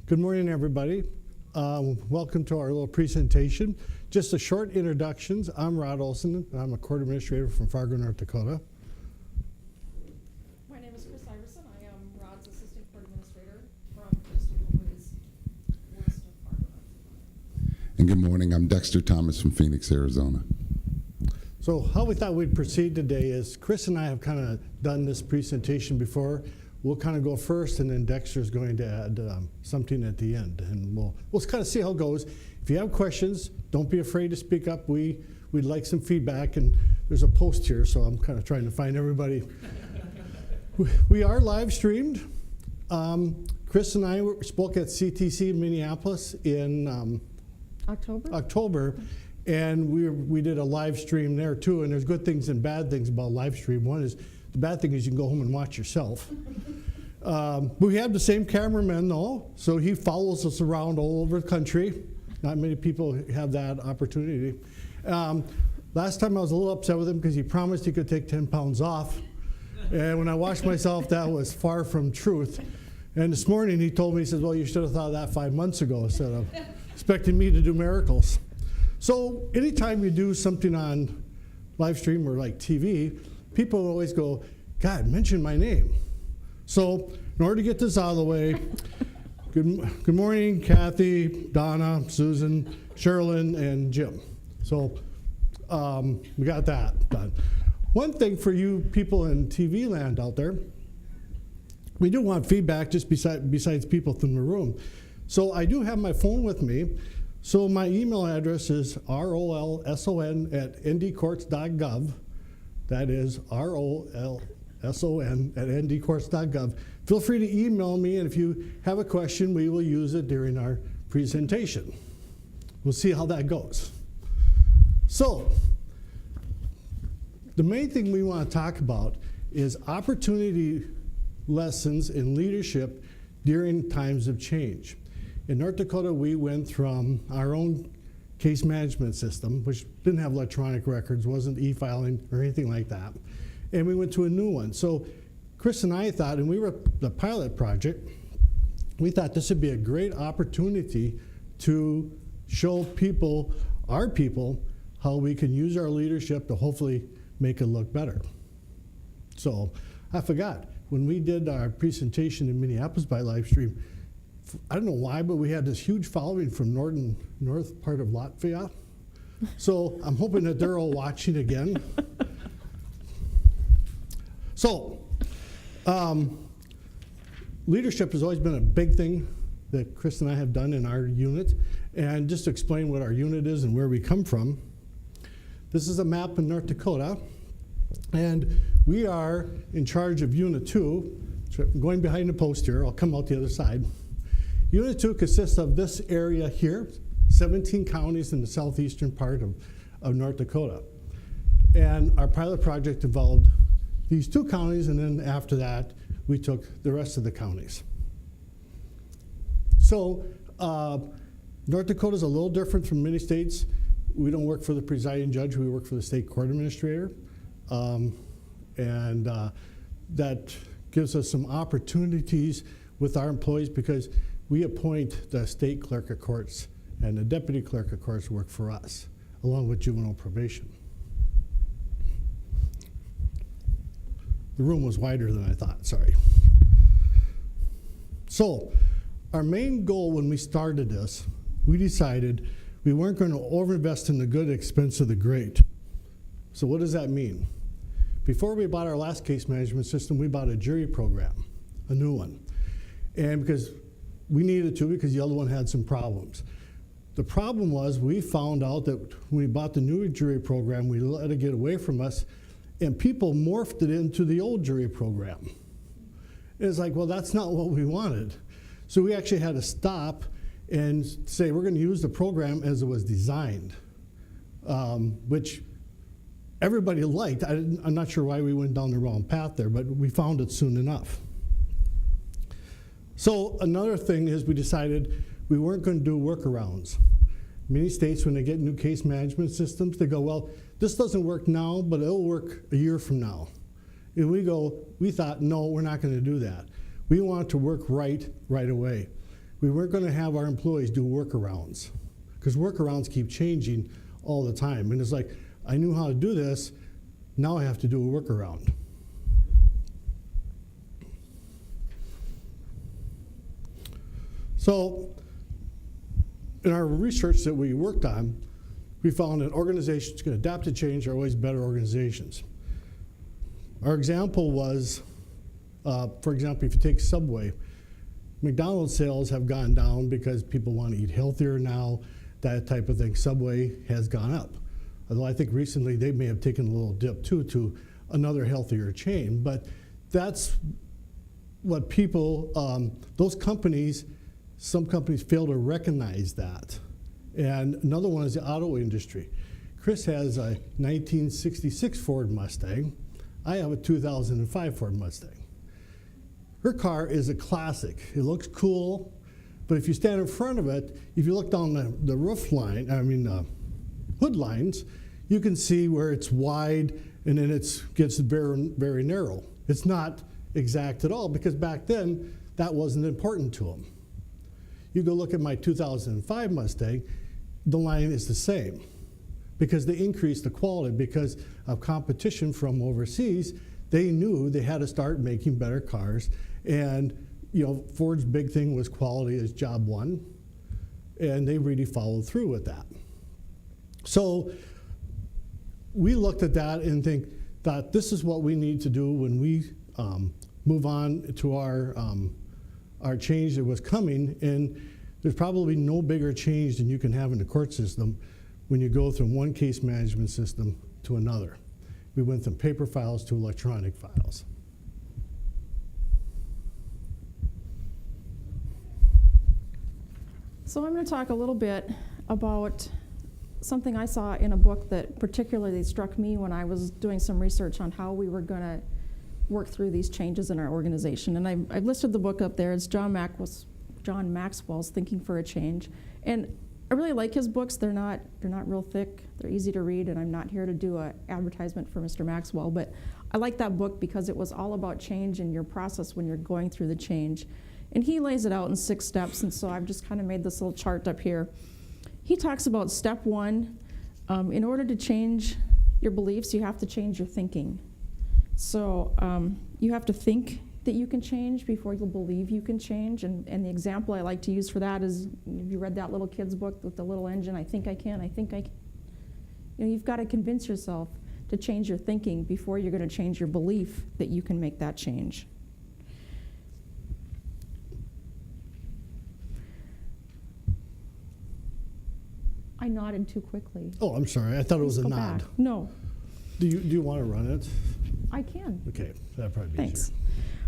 Good morning, everybody. Welcome to our little presentation. Just a short introductions. I'm Rod Olson. I'm a court administrator from Fargo, North Dakota. My name is Chris Iverson. I am Rod's assistant court administrator from just a little ways west of Fargo, North Dakota. And good morning, I'm Dexter Thomas from Phoenix, Arizona. So how we thought we'd proceed today is Chris and I have kind of done this presentation before. We'll kind of go first, and then Dexter's going to add something at the end, and we'll kind of see how it goes. If you have questions, don't be afraid to speak up. We'd like some feedback, and there's a post here, so I'm kind of trying to find everybody. We are live streamed. Chris and I spoke at CTC in Minneapolis in October, and we did a live stream there too. And there's good things and bad things about live stream. One is the bad thing is you can go home and watch yourself. We have the same cameraman though, so he follows us around all over the country. Not many people have that opportunity. Last time I was a little upset with him because he promised he could take 10 pounds off. And when I watched myself, that was far from truth. And this morning he told me, he says, well, you should have thought of that 5 months ago instead of expecting me to do miracles. So anytime you do something on live stream or like TV, people always go, God, mention my name. So in order to get this out of the way, good morning, Kathy, Donna, Susan, Sherilyn, and Jim. So we got that done. One thing for you people in TV land out there, we do want feedback just besides people from the room. So I do have my phone with me. So my email address is rolson@ndcourts.gov. That is rolson@ndcourts.gov. Feel free to email me, and if you have a question, we will use it during our presentation. We'll see how that goes. So, the main thing we want to talk about is opportunity lessons in leadership during times of change. In North Dakota, we went from our own case management system, which didn't have electronic records, wasn't e-filing or anything like that, and we went to a new one. So Chris and I thought, and we were the pilot project, we thought this would be a great opportunity to show people, our people, how we can use our leadership to hopefully make it look better. So I forgot, when we did our presentation in Minneapolis by live stream, I don't know why, but we had this huge following from north part of Latvia. So I'm hoping that they're all watching again. So leadership has always been a big thing that Chris and I have done in our unit. And just to explain what our unit is and where we come from, this is a map in North Dakota. And we are in charge of Unit 2. So I'm going behind the post here. I'll come out the other side. Unit 2 consists of this area here, 17 counties in the southeastern part of North Dakota. And our pilot project involved these 2 counties, and then after that, we took the rest of the counties. So North Dakota is a little different from many states. We don't work for the presiding judge, we work for the state court administrator. That gives us some opportunities with our employees because we appoint the state clerk of courts, and the deputy clerk of courts work for us, along with juvenile probation. The room was wider than I thought, sorry. So, our main goal when we started this, we decided we weren't going to overinvest in the good at the expense of the great. So what does that mean? Before we bought our last case management system, we bought a jury program, a new one. And because we needed to, because the other one had some problems. The problem was we found out that when we bought the new jury program, we let it get away from us, and people morphed it into the old jury program. And it's like, well, that's not what we wanted. So we actually had to stop and say, we're going to use the program as it was designed, which everybody liked. I'm not sure why we went down the wrong path there, but we found it soon enough. So another thing is we decided we weren't going to do workarounds. Many states, when they get new case management systems, they go, well, this doesn't work now, but it'll work a year from now. And we thought, no, we're not going to do that. We want it to work right away. we weren't going to have our employees do workarounds, because workarounds keep changing all the time. And it's like, I knew how to do this, now I have to do a workaround. So, in our research that we worked on, we found that organizations can adapt to change are always better organizations. Our example was, for example, if you take Subway, McDonald's sales have gone down because people want to eat healthier now, that type of thing. Subway has gone up. Although I think recently they may have taken a little dip too to another healthier chain. But that's what people, those companies, some companies fail to recognize that. And another one is the auto industry. Chris has a 1966 Ford Mustang. I have a 2005 Ford Mustang. Her car is a classic. It looks cool, but if you stand in front of it, if you look down the roof line, hood lines, you can see where it's wide and then it gets very, very narrow. It's not exact at all, because back then, that wasn't important to them. You go look at my 2005 Mustang, the line is the same, because they increased the quality because of competition from overseas. They knew they had to start making better cars, and Ford's big thing was quality as job one, and they really followed through with that. So we looked at that and thought this is what we need to do when we move on to our change that was coming. And there's probably no bigger change than you can have in the court system when you go from one case management system to another. We went from paper files to electronic files. So I'm going to talk a little bit about something I saw in a book that particularly struck me when I was doing some research on how we were going to work through these changes in our organization. And I've listed the book up there. It's John Maxwell's Thinking for a Change. And I really like his books. They're not real thick. They're easy to read, and I'm not here to do an advertisement for Mr. Maxwell, but I like that book because it was all about change and your process when you're going through the change. And he lays it out in 6 steps, and so I've just kind of made this little chart up here. He talks about step 1. In order to change your beliefs, you have to change your thinking. So you have to think that you can change before you'll believe you can change. And the example I like to use for that is, have you read that little kid's book with the little engine, I think I can, I think I can? You've got to convince yourself to change your thinking before you're going to change your belief that you can make that change. I nodded too quickly. Oh, I'm sorry. I thought it was a Go nod. back. No, Do you want to run it? I can. Okay, that'd probably be Thanks. easier.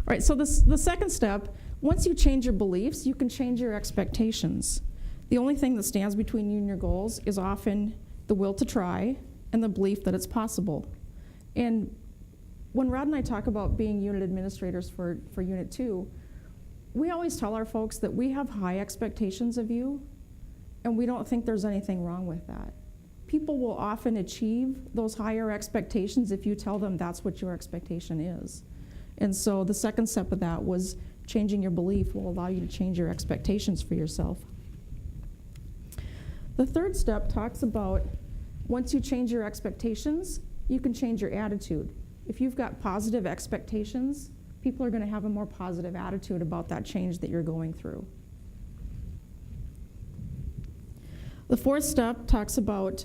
All right, so the second step, once you change your beliefs, you can change your expectations. The only thing that stands between you and your goals is often the will to try and the belief that it's possible. And when Rod and I talk about being unit administrators for Unit 2, we always tell our folks that we have high expectations of you, and we don't think there's anything wrong with that. People will often achieve those higher expectations if you tell them that's what your expectation is. And so the second step of that was changing your belief will allow you to change your expectations for yourself. The third step talks about once you change your expectations, you can change your attitude. If you've got positive expectations, people are going to have a more positive attitude about that change that you're going through. The fourth step talks about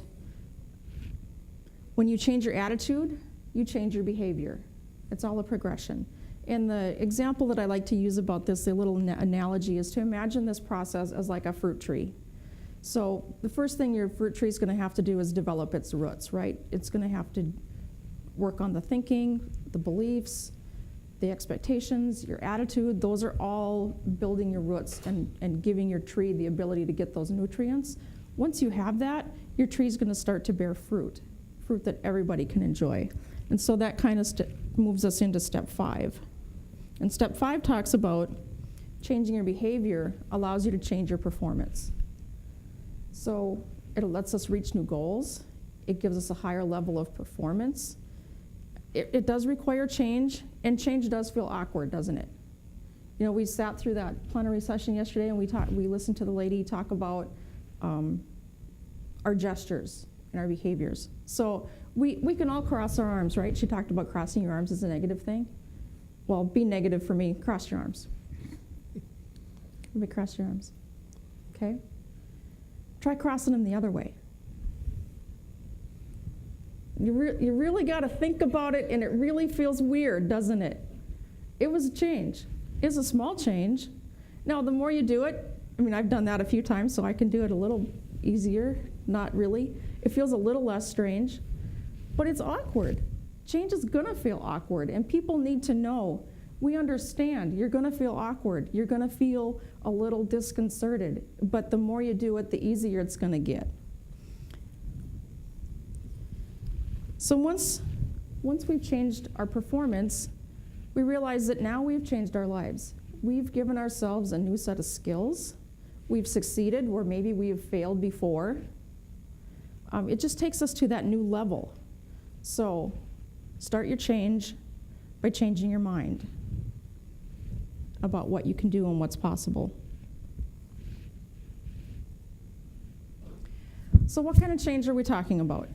when you change your attitude, you change your behavior. It's all a progression. And the example that I like to use about this, the little analogy, is to imagine this process as like a fruit tree. So the first thing your fruit tree is going to have to do is develop its roots, right? It's going to have to work on the thinking, the beliefs, the expectations, your attitude. Those are all building your roots and giving your tree the ability to get those nutrients. Once you have that, your tree is going to start to bear fruit that everybody can enjoy. And so that kind of moves us into step 5. And step 5 talks about changing your behavior allows you to change your performance. So it lets us reach new goals. It gives us a higher level of performance. It does require change, and change does feel awkward, doesn't it? You know, we sat through that plenary session yesterday and we listened to the lady talk about our gestures and our behaviors. So we can all cross our arms, right? She talked about crossing your arms as a negative thing. Well, be negative for me, cross your arms. Let me cross your arms, okay? Try crossing them the other way. You really got to think about it, and it really feels weird, doesn't it? It was a change. It's a small change. Now, the more you do it, I mean, I've done that a few times, so I can do it a little easier. Not really. It feels a little less strange, but it's awkward. Change is going to feel awkward, and people need to know, we understand you're going to feel awkward. You're going to feel a little disconcerted, but the more you do it, the easier it's going to get. So once we've changed our performance, we realize that now we've changed our lives. We've given ourselves a new set of skills. We've succeeded where maybe we've failed before. It just takes us to that new level. So start your change by changing your mind about what you can do and what's possible. So what kind of change are we talking about?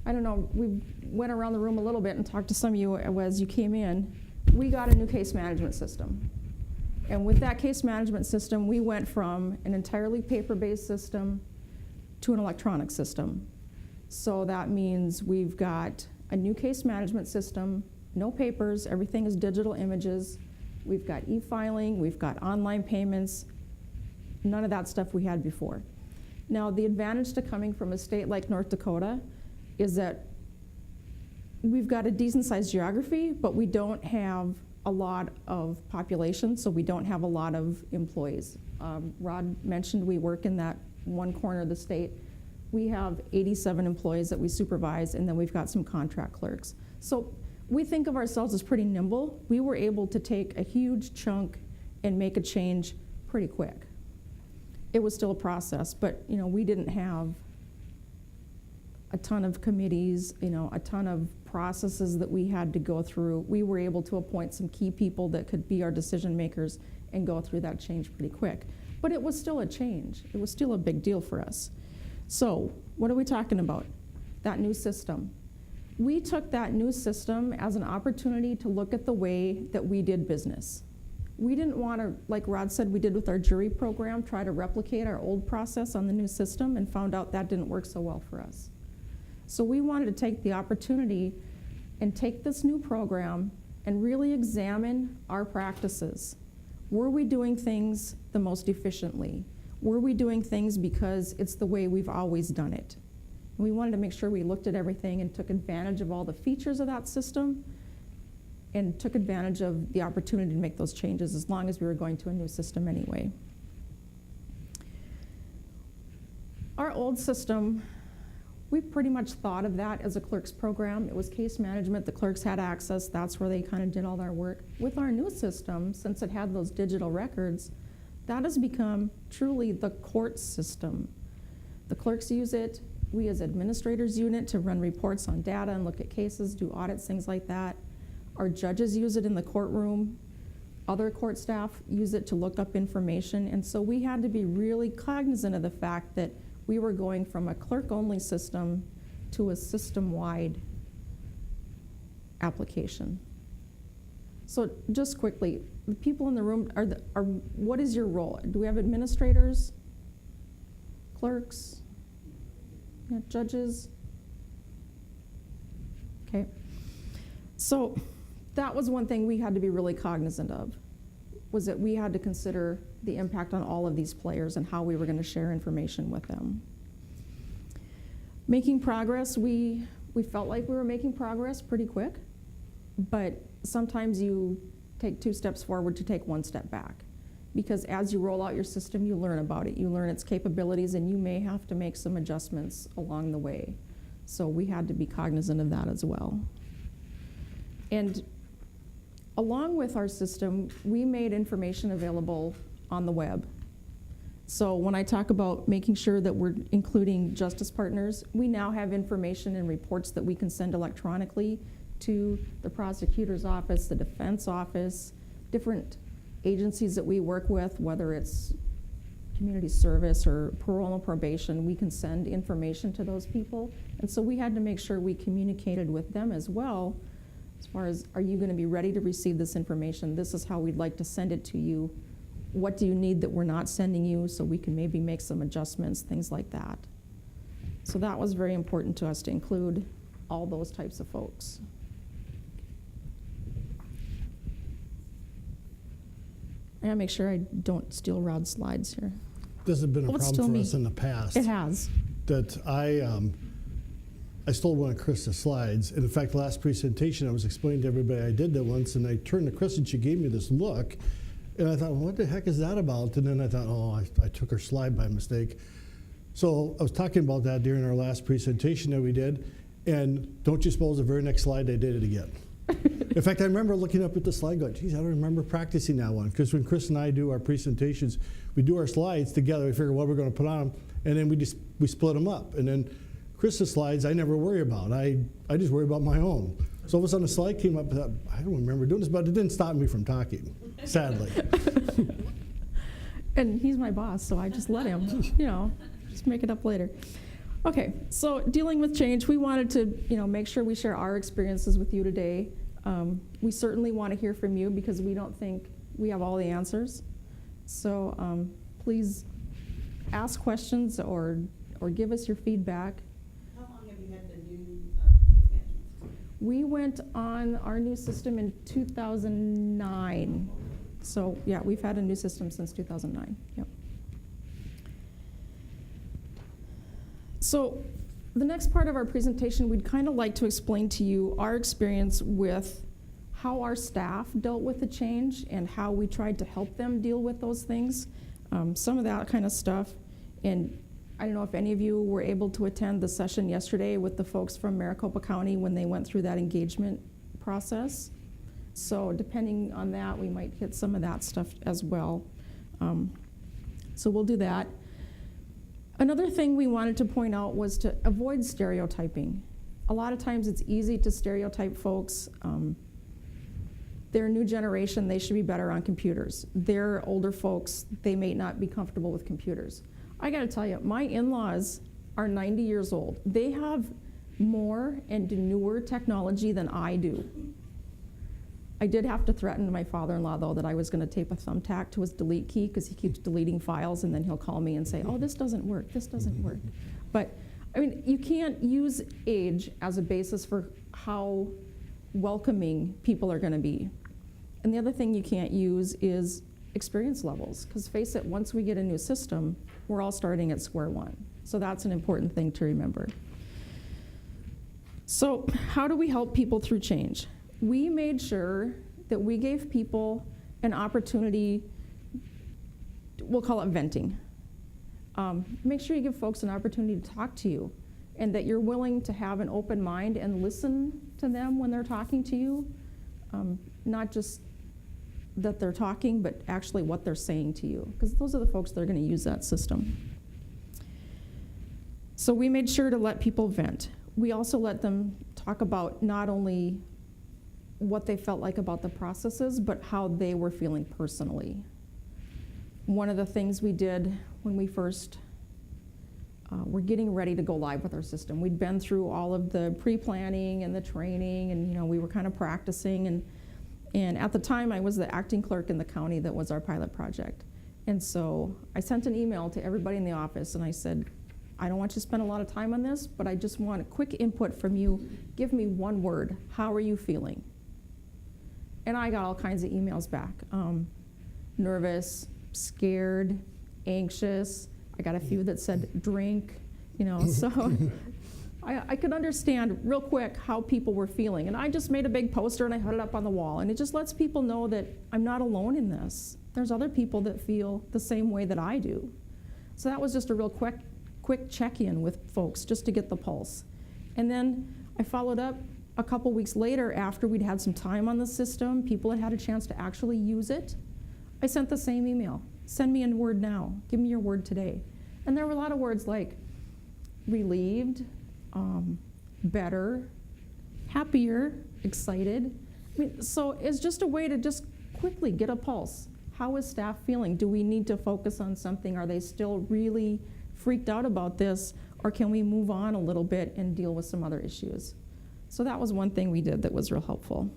I don't know, we went around the room a little bit and talked to some of you as you came in. We got a new case management system. And with that case management system, we went from an entirely paper-based system to an electronic system. So that means we've got a new case management system, no papers, everything is digital images. We've got e-filing, we've got online payments, none of that stuff we had before. Now, the advantage to coming from a state like North Dakota is that we've got a decent-sized geography, but we don't have a lot of population, so we don't have a lot of employees. Rod mentioned we work in that one corner of the state. We have 87 employees that we supervise, and then we've got some contract clerks. So we think of ourselves as pretty nimble. We were able to take a huge chunk and make a change pretty quick. It was still a process, but you know, we didn't have a ton of committees, you know, a ton of processes that we had to go through. We were able to appoint some key people that could be our decision makers and go through that change pretty quick. But it was still a change. It was still a big deal for us. So what are we talking about? That new system. We took that new system as an opportunity to look at the way that we did business. We didn't want to, like Rod said we did with our jury program, try to replicate our old process on the new system, and found out that didn't work so well for us. So we wanted to take the opportunity and take this new program and really examine our practices. Were we doing things the most efficiently? Were we doing things because it's the way we've always done it? We wanted to make sure we looked at everything and took advantage of all the features of that system and took advantage of the opportunity to make those changes as long as we were going to a new system anyway. Our old system, we pretty much thought of that as a clerk's program. It was case management, the clerks had access, that's where they kind of did all their work. With our new system, since it had those digital records, that has become truly the court system. The clerks use it, we as administrators use it to run reports on data and look at cases, do audits, things like that. Our judges use it in the courtroom. Other court staff use it to look up information. And so we had to be really cognizant of the fact that we were going from a clerk-only system to a system-wide application. So just quickly, the people in the room, what is your role? Do we have administrators, clerks, judges? Okay. So that was one thing we had to be really cognizant of, was that we had to consider the impact on all of these players and how we were going to share information with them. Making progress, we felt like we were making progress pretty quick, but sometimes you take 2 steps forward to take 1 step back. Because as you roll out your system, you learn about it, you learn its capabilities, and you may have to make some adjustments along the way. So we had to be cognizant of that as well. And along with our system, we made information available on the web. So when I talk about making sure that we're including justice partners, we now have information and reports that we can send electronically to the prosecutor's office, the defense office, different agencies that we work with, whether it's community service or parole and probation, we can send information to those people. And so we had to make sure we communicated with them as well, as far as, are you going to be ready to receive this information? This is how we'd like to send it to you. What do you need that we're not sending you, so we can maybe make some adjustments, things like that. So that was very important to us to include all those types of folks. I gotta make sure I don't steal Rod's slides here. This has been a Oh, it's problem still for me. us in the past. It has. That I stole one of Krista's slides. And in fact, last presentation, I was explaining to everybody I did that once, and I turned to Krista and she gave me this look. And I thought, well, what the heck is that about? And then I thought, oh, I took her slide by mistake. So I was talking about that during our last presentation that we did. And don't you suppose the very next slide, I did it again. In fact, I remember looking up at the slide going, geez, I don't remember practicing that one. Because when Chris and I do our presentations, we do our slides together. We figure what we're going to put on them. And then we split them up. And then Chris's slides, I never worry about. I just worry about my own. So all of a sudden a slide came up, I thought, I don't remember doing this, but it didn't stop me from talking, sadly. And he's my boss, so I just let him, just make it up later. Okay, so dealing with change, we wanted to, make sure we share our experiences with you today. We certainly want to hear from you because we don't think we have all the answers. So please ask questions or give us your feedback. How long have you had the new case management system? We went on our new system in 2009. So yeah, we've had a new system since 2009. Yep. So the next part of our presentation, we'd kind of like to explain to you our experience with how our staff dealt with the change and how we tried to help them deal with those things, some of that kind of stuff. And I don't know if any of you were able to attend the session yesterday with the folks from Maricopa County when they went through that engagement process. So depending on that, we might hit some of that stuff as well. So we'll do that. Another thing we wanted to point out was to avoid stereotyping. A lot of times it's easy to stereotype folks. They're a new generation, they should be better on computers. They're older folks, they may not be comfortable with computers. I gotta tell you, my in-laws are 90 years old. They have more and newer technology than I do. I did have to threaten my father-in-law, though, that I was going to tape a thumbtack to his delete key because he keeps deleting files, and then he'll call me and say, oh, this doesn't work, this doesn't work. But, I mean, you can't use age as a basis for how welcoming people are going to be. And the other thing you can't use is experience levels, because face it, once we get a new system, we're all starting at square one. So that's an important thing to remember. So how do we help people through change? We made sure that we gave people an opportunity, we'll call it venting. Make sure you give folks an opportunity to talk to you and that you're willing to have an open mind and listen to them when they're talking to you. Not just that they're talking, but actually what they're saying to you, because those are the folks that are going to use that system. So we made sure to let people vent. We also let them talk about not only what they felt like about the processes, but how they were feeling personally. One of the things we did when we first were getting ready to go live with our system, we'd been through all of the pre-planning and the training, and we were kind of practicing. And at the time, I was the acting clerk in the county that was our pilot project. And so I sent an email to everybody in the office, and I said, I don't want you to spend a lot of time on this, but I just want a quick input from you. Give me one word. How are you feeling? And I got all kinds of emails back. Nervous, scared, anxious. I got a few that said drink, so I could understand real quick how people were feeling. And I just made a big poster and I put it up on the wall. And it just lets people know that I'm not alone in this. There's other people that feel the same way that I do. So that was just a real quick check-in with folks just to get the pulse. And then I followed up a couple weeks later after we'd had some time on the system, people had had a chance to actually use it. I sent the same email. Send me a word now. Give me your word today. And there were a lot of words like relieved, better, happier, excited. So it's just a way to just quickly get a pulse. How is staff feeling? Do we need to focus on something? Are they still really freaked out about this? Or can we move on a little bit and deal with some other issues? So that was one thing we did that was real helpful.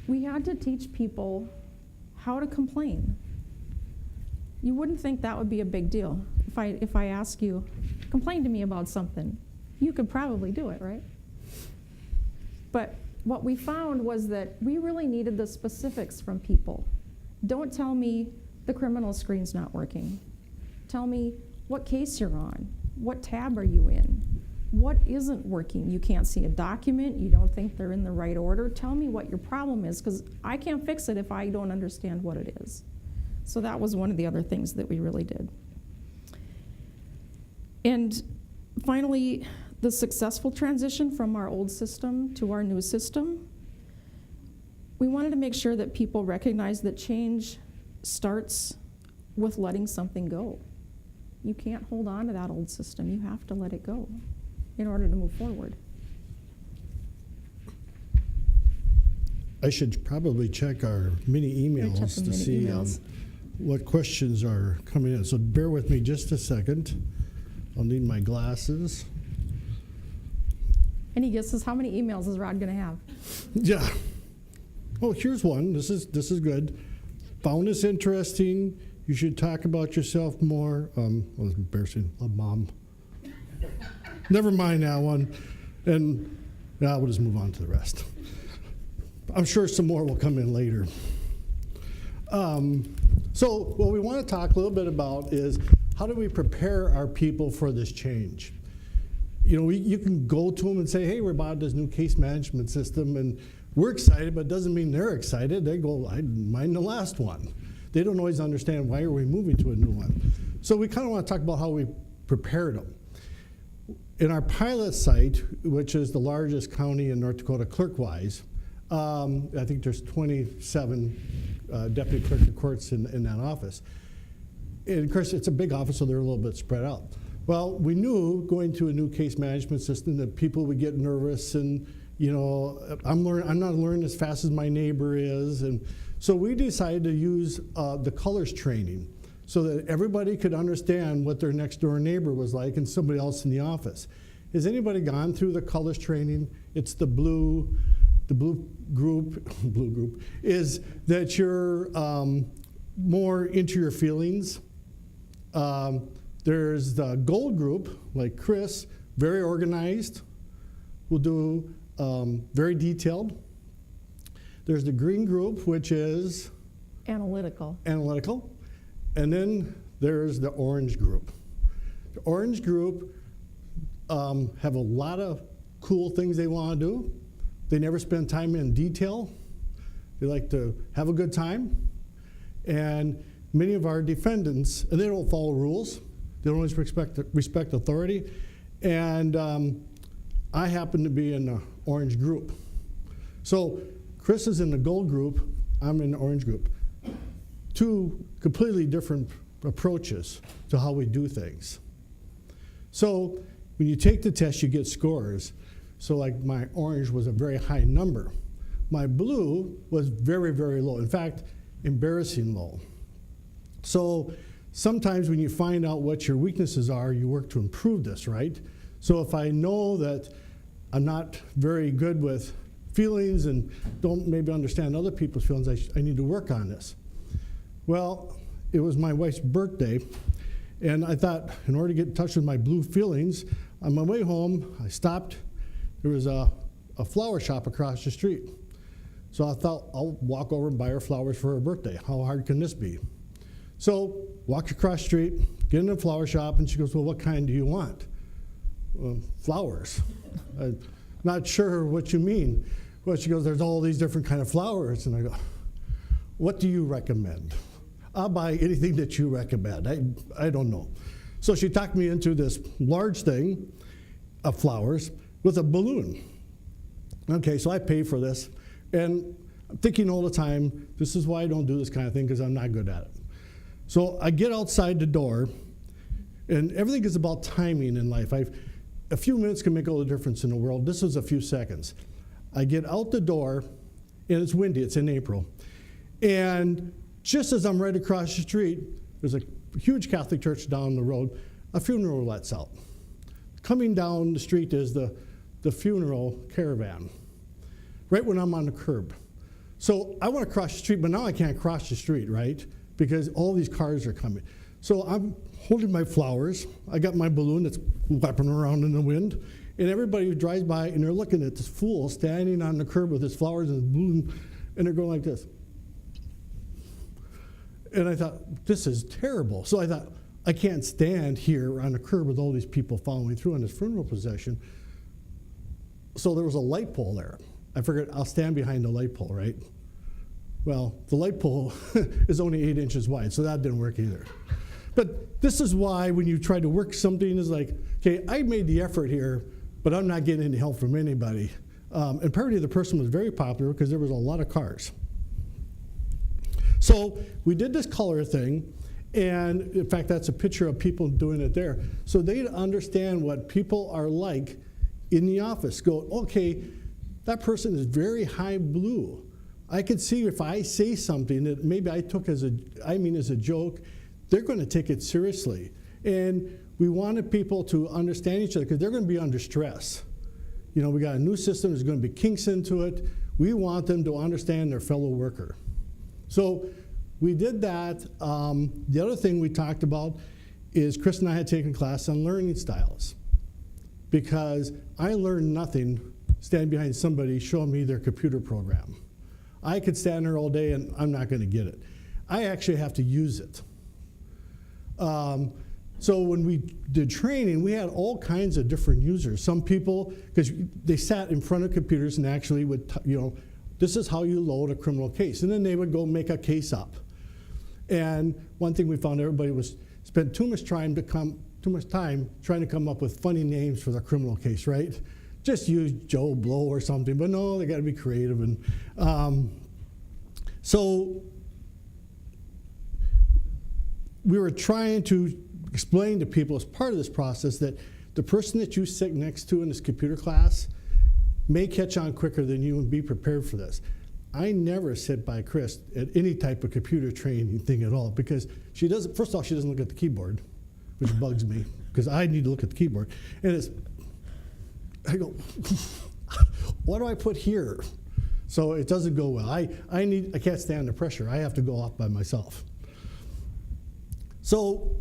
We had to teach people how to complain. You wouldn't think that would be a big deal. If I ask you, complain to me about something, you could probably do it, right? But what we found was that we really needed the specifics from people. Don't tell me the criminal screen's not working. Tell me what case you're on. What tab are you in? What isn't working? You can't see a document. You don't think they're in the right order. Tell me what your problem is, because I can't fix it if I don't understand what it is. So that was one of the other things that we really did. And finally, the successful transition from our old system to our new system. We wanted to make sure that people recognize that change starts with letting something go. You can't hold on to that old system. You have to let it go in order to move forward. I should probably check our mini Check emails the to mini see emails. what questions are coming in. So bear with me just a second. I'll need my glasses. Any guesses how many emails is Rod going to have? Yeah. Oh, here's one. This is good. Found this interesting. You should talk about yourself more. Well, it's embarrassing. Mom. Never mind that one. And we'll just move on to the rest. I'm sure some more will come in later. So what we want to talk a little bit about is how do we prepare our people for this change? You know, you can go to them and say, hey, we're about this new case management system, and we're excited, but it doesn't mean they're excited. They go, I didn't mind the last one. They don't always understand why are we moving to a new one. So we kind of want to talk about how we prepared them. In our pilot site, which is the largest county in North Dakota clerk-wise, I think there's 27 deputy clerk of courts in that office. And of course, it's a big office, so they're a little bit spread out. Well, we knew going to a new case management system that people would get nervous and, you know, I'm not learning as fast as my neighbor is. And so we decided to use the colors training so that everybody could understand what their next door neighbor was like and somebody else in the office. Has anybody gone through the colors training? It's the blue group is that you're more into your feelings. There's the gold group, like Chris, very organized, will do very detailed. There's the green group, which is Analytical. And then there's the orange group. The orange group have a lot of cool things they want to do. They never spend time in detail. They like to have a good time. And many of our defendants, and they don't follow rules. They don't always respect authority. And I happen to be in the orange group. So Chris is in the gold group, I'm in the orange group. Two completely different approaches to how we do things. So when you take the test, you get scores. So like my orange was a very high number. My blue was very, very low. In fact, embarrassing low. So sometimes when you find out what your weaknesses are, you work to improve this, right? So if I know that I'm not very good with feelings and don't maybe understand other people's feelings, I need to work on this. Well, it was my wife's birthday, and I thought in order to get in touch with my blue feelings, on my way home, I stopped. There was a flower shop across the street. So I thought I'll walk over and buy her flowers for her birthday. How hard can this be? So walked across the street, get in the flower shop, and she goes, well, what kind do you want? Flowers. I'm not sure what you mean. Well, she goes, there's all these different kind of flowers. And I go, what do you recommend? I'll buy anything that you recommend. I don't know. So she talked me into this large thing of flowers with a balloon. Okay, so I pay for this. And I'm thinking all the time, this is why I don't do this kind of thing, because I'm not good at it. So I get outside the door, and everything is about timing in life. A few minutes can make all the difference in the world. This was a few seconds. I get out the door, and it's windy, it's in April. And just as I'm right across the street, there's a huge Catholic church down the road, a funeral lets out. Coming down the street is the funeral caravan, right when I'm on the curb. So I want to cross the street, but now I can't cross the street, right? Because all these cars are coming. So I'm holding my flowers. I got my balloon that's flapping around in the wind. And everybody who drives by, and they're looking at this fool standing on the curb with his flowers and his balloon, and they're going like this. And I thought, this is terrible. So I thought, I can't stand here on the curb with all these people following through on this funeral procession. So there was a light pole there. I figured I'll stand behind the light pole, right? Well, the light pole is only 8 inches wide, so that didn't work either. But this is why when you try to work something, it's like, okay, I made the effort here, but I'm not getting any help from anybody. And apparently the person was very popular because there was a lot of cars. So we did this color thing, and in fact, that's a picture of people doing it there. So they'd understand what people are like in the office. Go, okay, that person is very high blue. I could see if I say something that maybe I took as a joke, they're going to take it seriously. And we wanted people to understand each other because they're going to be under stress. You know, we got a new system, there's going to be kinks into it. We want them to understand their fellow worker. So we did that. The other thing we talked about is Chris and I had taken a class on learning styles because I learned nothing standing behind somebody showing me their computer program. I could stand there all day and I'm not going to get it. I actually have to use it. So when we did training, we had all kinds of different users. Some people, because they sat in front of computers and actually would, this is how you load a criminal case. And then they would go make a case up. And one thing we found, everybody spent too much time trying to come up with funny names for the criminal case, right? Just use Joe Blow or something, but no, they got to be creative. And so we were trying to explain to people as part of this process that the person that you sit next to in this computer class may catch on quicker than you and be prepared for this. I never sit by Chris at any type of computer training thing at all because she doesn't, first of all, she doesn't look at the keyboard, which bugs me because I need to look at the keyboard. And I go, what do I put here? So it doesn't go well. I can't stand the pressure. I have to go off by myself. So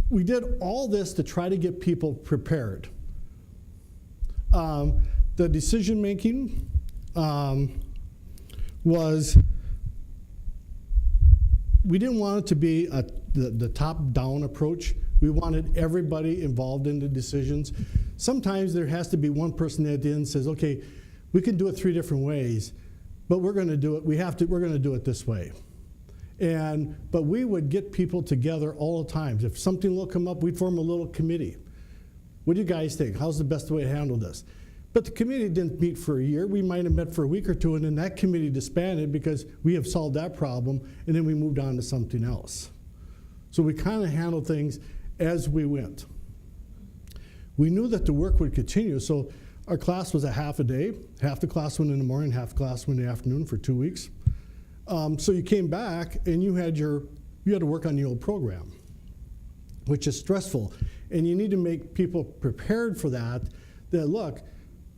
we did all this to try to get people prepared. The decision making was, we didn't want it to be the top-down approach. We wanted everybody involved in the decisions. Sometimes there has to be one person at the end says, okay, we can do it 3 different ways, but we're going to do it. We're going to do it this way. But we would get people together all the time. If something will come up, we'd form a little committee. What do you guys think? How's the best way to handle this? But the committee didn't meet for a year. We might have met for a week or 2, and then that committee disbanded because we have solved that problem, and then we moved on to something else. So we kind of handled things as we went. We knew that the work would continue, so our class was a half a day. Half the class went in the morning, half the class went in the afternoon for 2 weeks. So you came back and you had to work on the old program, which is stressful. And you need to make people prepared for that look,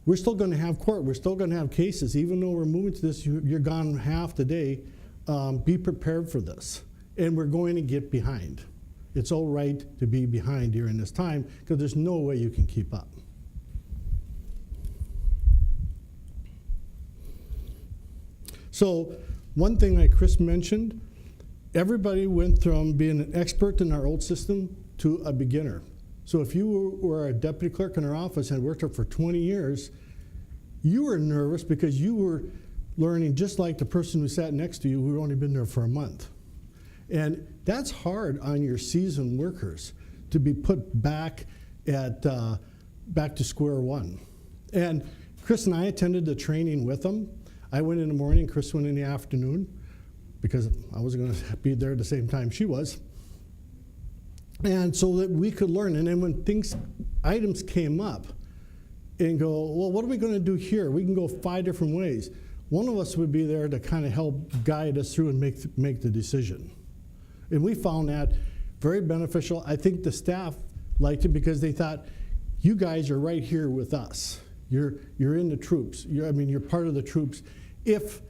we're still going to have court, we're still going to have cases. Even though we're moving to this, you're gone half the day. Be prepared for this. And we're going to get behind. It's all right to be behind during this time because there's no way you can keep up. So one thing that Chris mentioned, everybody went from being an expert in our old system to a beginner. So if you were a deputy clerk in our office and worked there for 20 years, you were nervous because you were learning just like the person who sat next to you who had only been there for a month. And that's hard on your seasoned workers to be put back to square one. And Chris and I attended the training with them. I went in the morning, Chris went in the afternoon because I wasn't going to be there at the same time she was. And so that we could learn. And then when items came up and go, well, what are we going to do here? We can go 5 different ways. one of us would be there to kind of help guide us through and make the decision. And we found that very beneficial. I think the staff liked it because they thought, you guys are right here with us. You're in the troops. You're part of the troops. If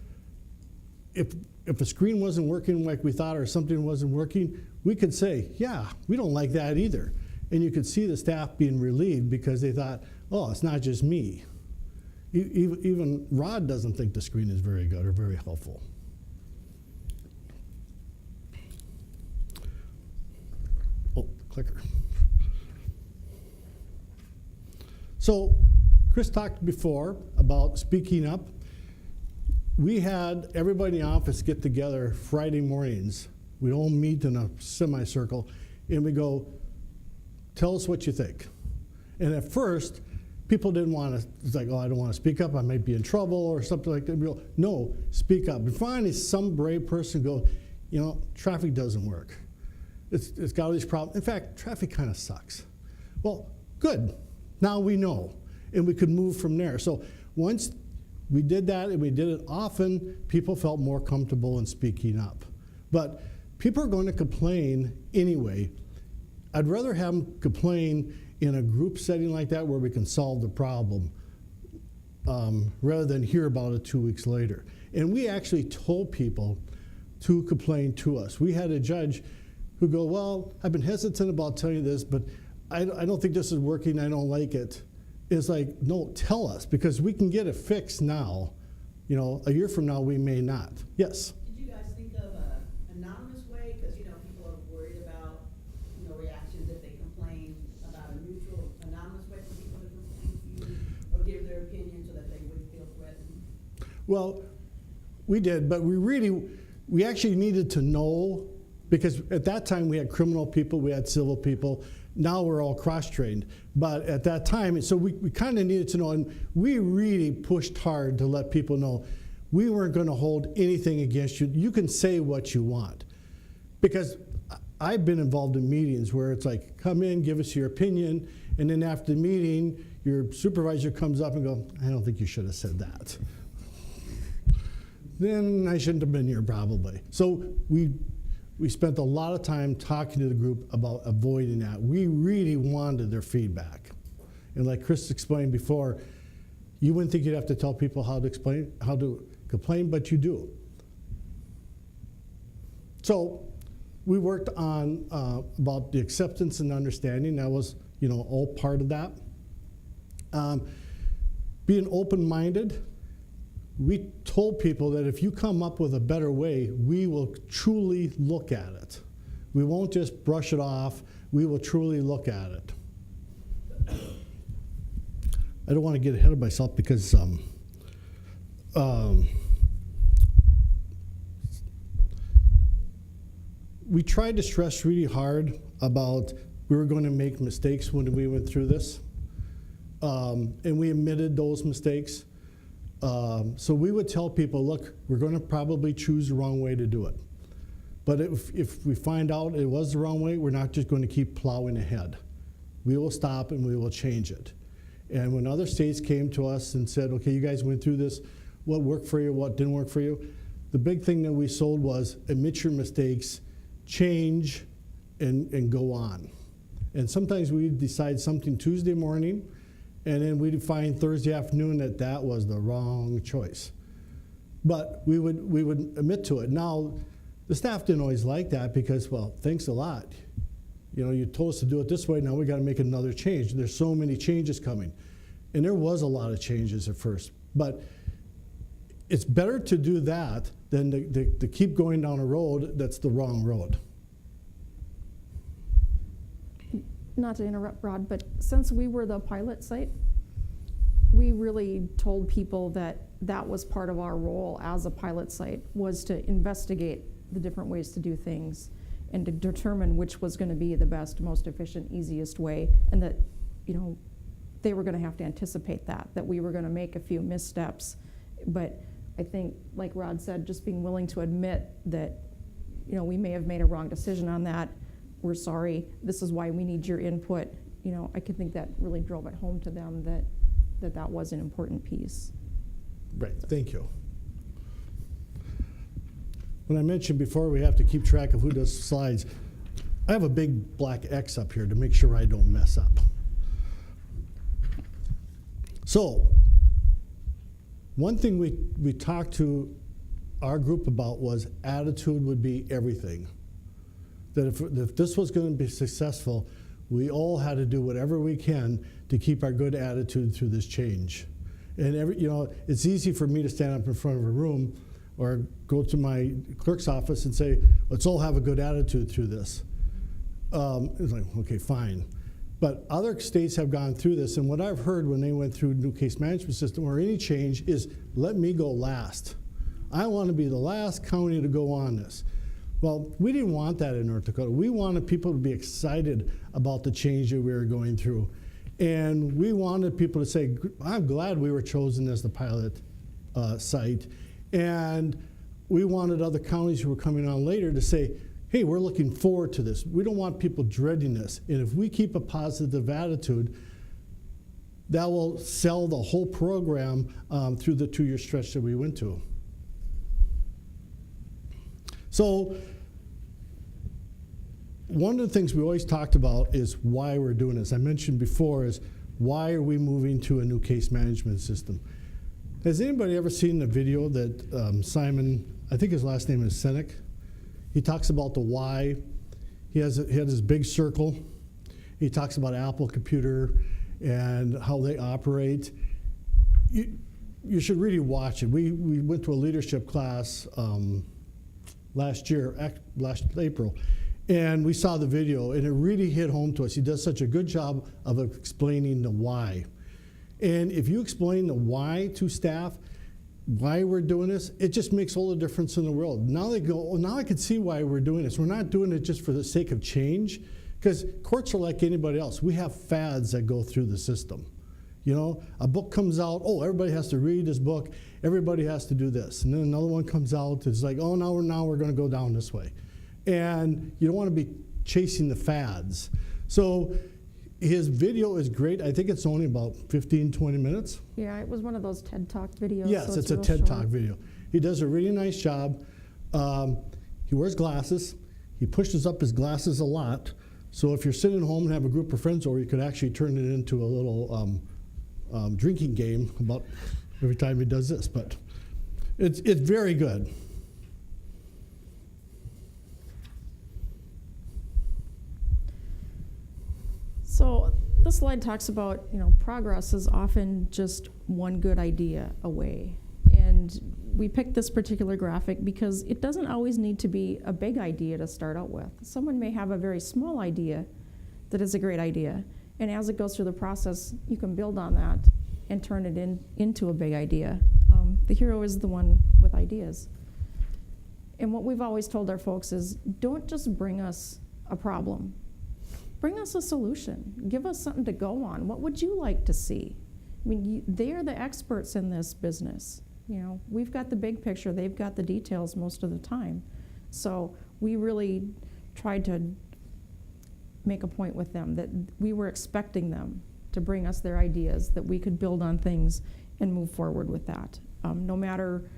a screen wasn't working like we thought or something wasn't working, we could say, yeah, we don't like that either. And you could see the staff being relieved because they thought, oh, it's not just me. Even Rod doesn't think the screen is very good or very helpful. Oh, clicker. So Chris talked before about speaking up. We had everybody in the office get together Friday mornings. We all meet in a semicircle and we go, tell us what you think. And at first, people didn't want to, it's like, oh, I don't want to speak up, I might be in trouble or something like that. We go, no, speak up. And finally, some brave person go, traffic doesn't work. It's got all these problems. In fact, traffic kind of sucks. Well, good. Now we know, and we could move from there. So once we did that, and we did it often, people felt more comfortable in speaking up. But people are going to complain anyway. I'd rather have them complain in a group setting like that where we can solve the problem rather than hear about it 2 weeks later. And we actually told people to complain to us. We had a judge who go, well, I've been hesitant about telling you this, but I don't think this is working, I don't like it. It's like, no, tell us, because we can get it fixed now. A year from now, we may not. Yes? Did you guys think of an anonymous way? Because, people are worried about, reactions if they complain about a neutral, anonymous way for people to complain to you or give their opinion so that they wouldn't feel threatened. Well, we did, but we actually needed to know, because at that time we had criminal people, we had civil people. Now we're all cross-trained. But at that time, so we kind of needed to know, and we really pushed hard to let people know we weren't going to hold anything against you. You can say what you want. Because I've been involved in meetings where it's like, come in, give us your opinion, and then after the meeting, your supervisor comes up and goes, I don't think you should have said that. Then I shouldn't have been here probably. So we spent a lot of time talking to the group about avoiding that. We really wanted their feedback. And like Chris explained before, you wouldn't think you'd have to tell people how to complain, but you do. So we worked on about the acceptance and understanding. That was, all part of that. Being open-minded. We told people that if you come up with a better way, we will truly look at it. We won't just brush it off. We will truly look at it. I don't want to get ahead of myself because we tried to stress really hard about we were going to make mistakes when we went through this. And we admitted those mistakes. So we would tell people, look, we're going to probably choose the wrong way to do it. But if we find out it was the wrong way, we're not just going to keep plowing ahead. We will stop and we will change it. And when other states came to us and said, okay, you guys went through this, what worked for you, what didn't work for you, the big thing that we sold was admit your mistakes, change, and go on. And sometimes we decide something Tuesday morning, and then we'd find Thursday afternoon that was the wrong choice. But we would admit to it. Now, the staff didn't always like that because, well, thanks a lot. You told us to do it this way, now we got to make another change. There's so many changes coming. And there was a lot of changes at first. But it's better to do that than to keep going down a road that's the wrong road. Not to interrupt, Rod, but since we were the pilot site, we really told people that that was part of our role as a pilot site, was to investigate the different ways to do things and to determine which was going to be the best, most efficient, easiest way, and that, they were going to have to anticipate that we were going to make a few missteps. But I think, like Rod said, just being willing to admit that, we may have made a wrong decision on that. We're sorry, this is why we need your input. I could think that really drove it home to them that was an important piece. Right, thank you. when I mentioned before we have to keep track of who does slides, I have a big black X up here to make sure I don't mess up. So, one thing we talked to our group about was attitude would be everything. That if this was going to be successful, we all had to do whatever we can to keep our good attitude through this change. And it's easy for me to stand up in front of a room or go to my clerk's office and say, let's all have a good attitude through this. It's like, okay, fine. But other states have gone through this, and what I've heard when they went through new case management system or any change is, let me go last. I want to be the last county to go on this. Well, we didn't want that in North Dakota. We wanted people to be excited about the change that we were going through. And we wanted people to say, I'm glad we were chosen as the pilot site. And we wanted other counties who were coming on later to say, hey, we're looking forward to this. We don't want people dreading this. And if we keep a positive attitude, that will sell the whole program through the 2-year stretch that we went to. So one of the things we always talked about is why we're doing this. I mentioned before is why are we moving to a new case management system? Has anybody ever seen the video that Simon, I think his last name is Sinek, he talks about the why. He had this big circle. He talks about Apple Computer and how they operate. You should really watch it. We went to a leadership class last April, and we saw the video, and it really hit home to us. He does such a good job of explaining the why. And if you explain the why to staff, why we're doing this, it just makes all the difference in the world. Now they go, oh, now I can see why we're doing this. We're not doing it just for the sake of change, because courts are like anybody else. We have fads that go through the system. You know, a book comes out, oh, everybody has to read this book, everybody has to do this. And then another one comes out, it's like, oh, now we're going to go down this way. And you don't want to be chasing the fads. So his video is great. I think it's only about 15, 20 minutes. Yeah, it was one of those TED Talk videos. Yes, so it's a real TED short. Talk video. He does a really nice job. He wears glasses. He pushes up his glasses a lot. So if you're sitting home and have a group of friends over, you could actually turn it into a little drinking game about every time he does this. But it's very good. So this slide talks about, progress is often just one good idea away. And we picked this particular graphic because it doesn't always need to be a big idea to start out with. Someone may have a very small idea that is a great idea. And as it goes through the process, you can build on that and turn it into a big idea. The hero is the one with ideas. And what we've always told our folks is, don't just bring us a problem. Bring us a solution. Give us something to go on. What would you like to see? I mean, they are the experts in this business. We've got the big picture. They've got the details most of the time. So we really tried to make a point with them that we were expecting them to bring us their ideas, that we could build on things and move forward with that. No matter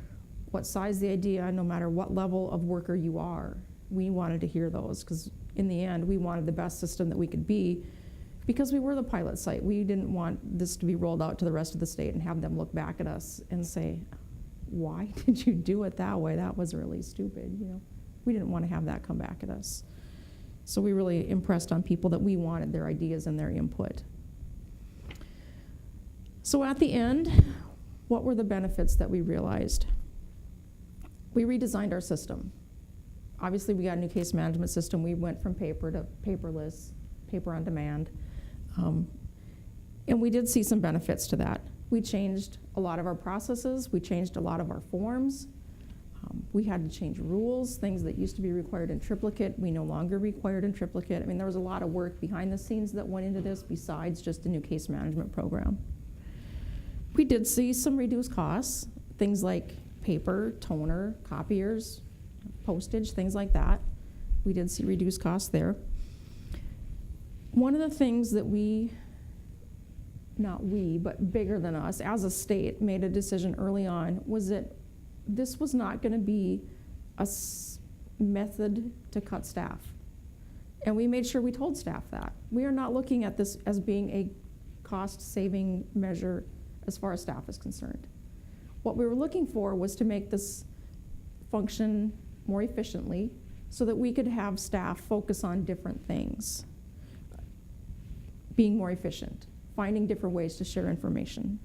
what size the idea, no matter what level of worker you are, we wanted to hear those, because in the end, we wanted the best system that we could be, because we were the pilot site. We didn't want this to be rolled out to the rest of the state and have them look back at us and say, why did you do it that way? That was really stupid. We didn't want to have that come back at us. So we really impressed on people that we wanted their ideas and their input. So at the end, what were the benefits that we realized? We redesigned our system. Obviously, we got a new case management system. We went from paper to paperless, paper on demand. And we did see some benefits to that. We changed a lot of our processes. We changed a lot of our forms. We had to change rules. Things that used to be required in triplicate, we no longer required in triplicate. I mean, there was a lot of work behind the scenes that went into this besides just a new case management program. We did see some reduced costs, things like paper, toner, copiers, postage, things like that. We did see reduced costs there. One of the things that not we, but bigger than us, as a state, made a decision early on was that this was not going to be method to cut staff. And we made sure we told staff that. We are not looking at this as being a cost-saving measure as far as staff is concerned. What we were looking for was to make this function more efficiently so that we could have staff focus on different things. Being more efficient, finding different ways to share information,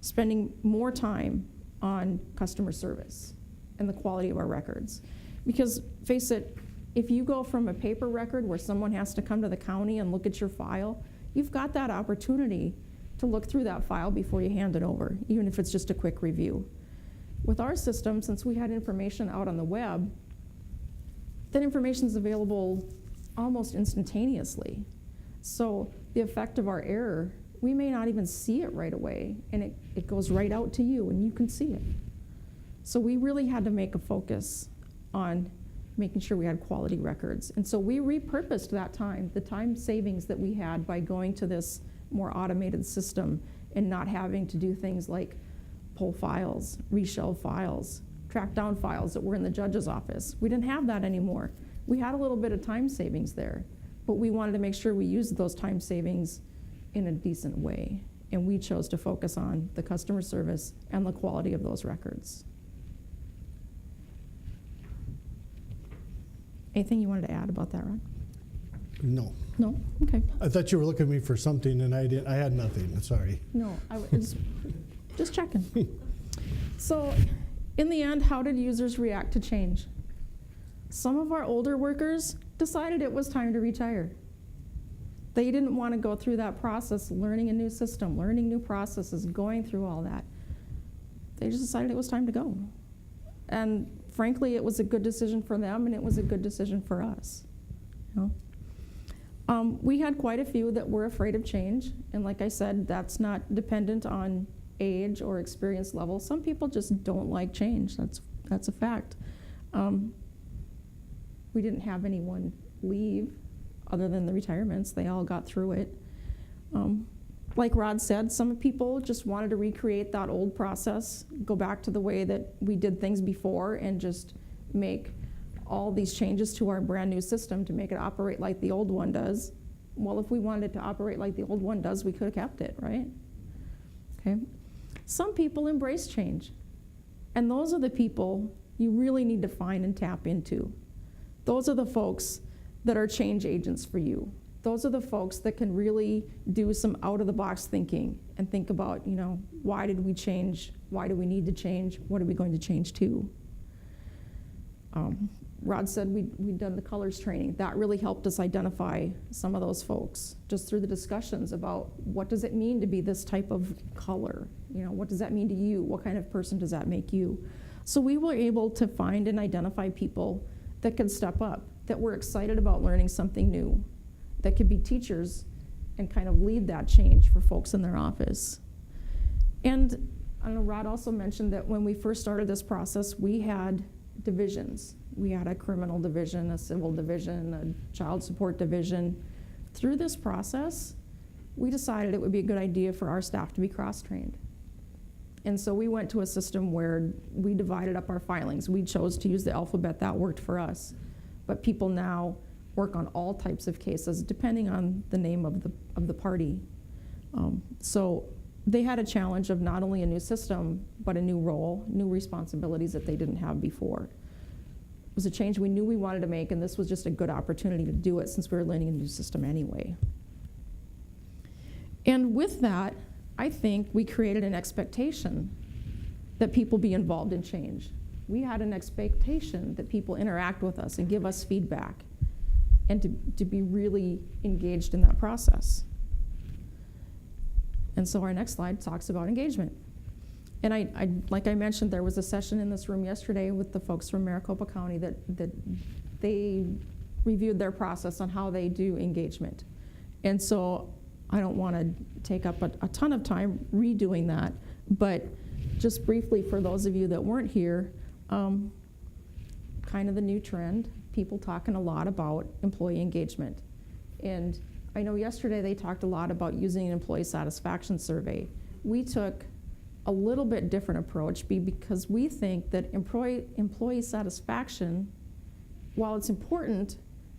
spending more time on customer service and the quality of our records. Because face it, if you go from a paper record where someone has to come to the county and look at your file, you've got that opportunity to look through that file before you hand it over, even if it's just a quick review. With our system, since we had information out on the web, that information is available almost instantaneously. So the effect of our error, we may not even see it right away, and it goes right out to you, and you can see it. So we really had to make a focus on making sure we had quality records. And so we repurposed that time, the time savings that we had by going to this more automated system and not having to do things like pull files, reshelve files, track down files that were in the judge's office. We didn't have that anymore. We had a little bit of time savings there, but we wanted to make sure we used those time savings in a decent way. And we chose to focus on the customer service and the quality of those records. Anything you wanted to add about that, Rod? No. No? Okay. I thought you were looking at me for something, and I had nothing. Sorry. No, I was just checking. So, in the end, how did users react to change? Some of our older workers decided it was time to retire. They didn't want to go through that process, learning a new system, learning new processes, going through all that. They just decided it was time to go. And frankly, it was a good decision for them, and it was a good decision for us. You know? We had quite a few that were afraid of change, and like I said, that's not dependent on age or experience level. Some people just don't like change. That's a fact. We didn't have anyone leave other than the retirements. They all got through it. Like Rod said, some people just wanted to recreate that old process, go back to the way that we did things before, and just make all these changes to our brand new system to make it operate like the old one does. Well, if we wanted it to operate like the old one does, we could have kept it, right? Okay. Some people embrace change, and those are the people you really need to find and tap into. Those are the folks that are change agents for you. Those are the folks that can really do some out-of-the-box thinking and think about, you know, why did we change? Why do we need to change? What are we going to change to? Rod said we'd done the colors training. That really helped us identify some of those folks just through the discussions about what does it mean to be this type of color? You know, what does that mean to you? What kind of person does that make you? So we were able to find and identify people that could step up, that were excited about learning something new, that could be teachers and kind of lead that change for folks in their office. And I know Rod also mentioned that when we first started this process, we had divisions. We had a criminal division, a civil division, a child support division. Through this process, we decided it would be a good idea for our staff to be cross-trained. And so we went to a system where we divided up our filings. We chose to use the alphabet. That worked for us. But people now work on all types of cases depending on the name of the party. So they had a challenge of not only a new system, but a new role, new responsibilities that they didn't have before. It was a change we knew we wanted to make, and this was just a good opportunity to do it since we were learning a new system anyway. And with that, I think we created an expectation that people be involved in change. We had an expectation that people interact with us and give us feedback, and to be really engaged in that process. And so our next slide talks about engagement. And I like I mentioned, there was a session in this room yesterday with the folks from Maricopa County that they reviewed their process on how they do engagement. And so I don't want to take up a ton of time redoing that, but just briefly for those of you that weren't here, kind of the new trend, people talking a lot about employee engagement. And I know yesterday they talked a lot about using an employee satisfaction survey. We took a little bit different approach because we think that employee satisfaction, while it's important,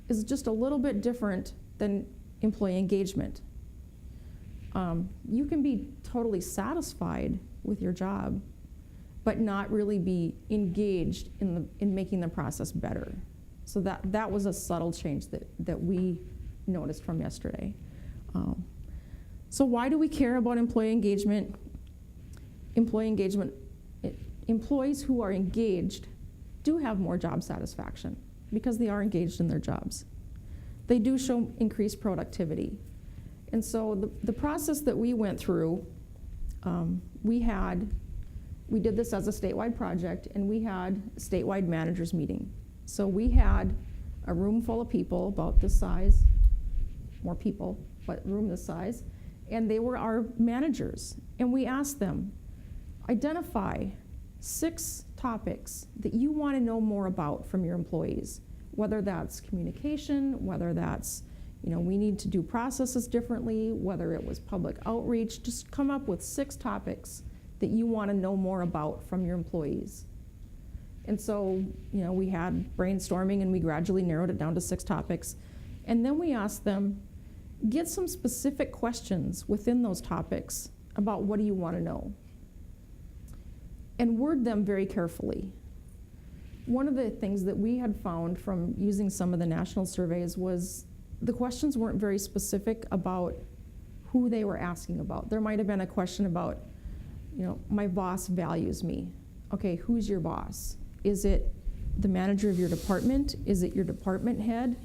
is just a little bit different than employee engagement. You can be totally satisfied with your job, but not really be engaged in making the process better. So that was a subtle change that we noticed from yesterday. So why do we care about employee engagement? Employees who are engaged do have more job satisfaction because they are engaged in their jobs. They do show increased productivity. And so the process that we went through, we did this as a statewide project, and we had a statewide managers meeting. So we had a room full of people about this size, more people, but room this size, and they were our managers. And we asked them, identify 6 topics that you want to know more about from your employees, whether that's communication, whether that's, we need to do processes differently, whether it was public outreach. Just come up with 6 topics that you want to know more about from your employees. And so, we had brainstorming, and we gradually narrowed it down to 6 topics. And then we asked them, get some specific questions within those topics about what do you want to know, and word them very carefully. One of the things that we had found from using some of the national surveys was the questions weren't very specific about who they were asking about. There might have been a question about, my boss values me. Okay, who's your boss? Is it the manager of your department? Is it your department head?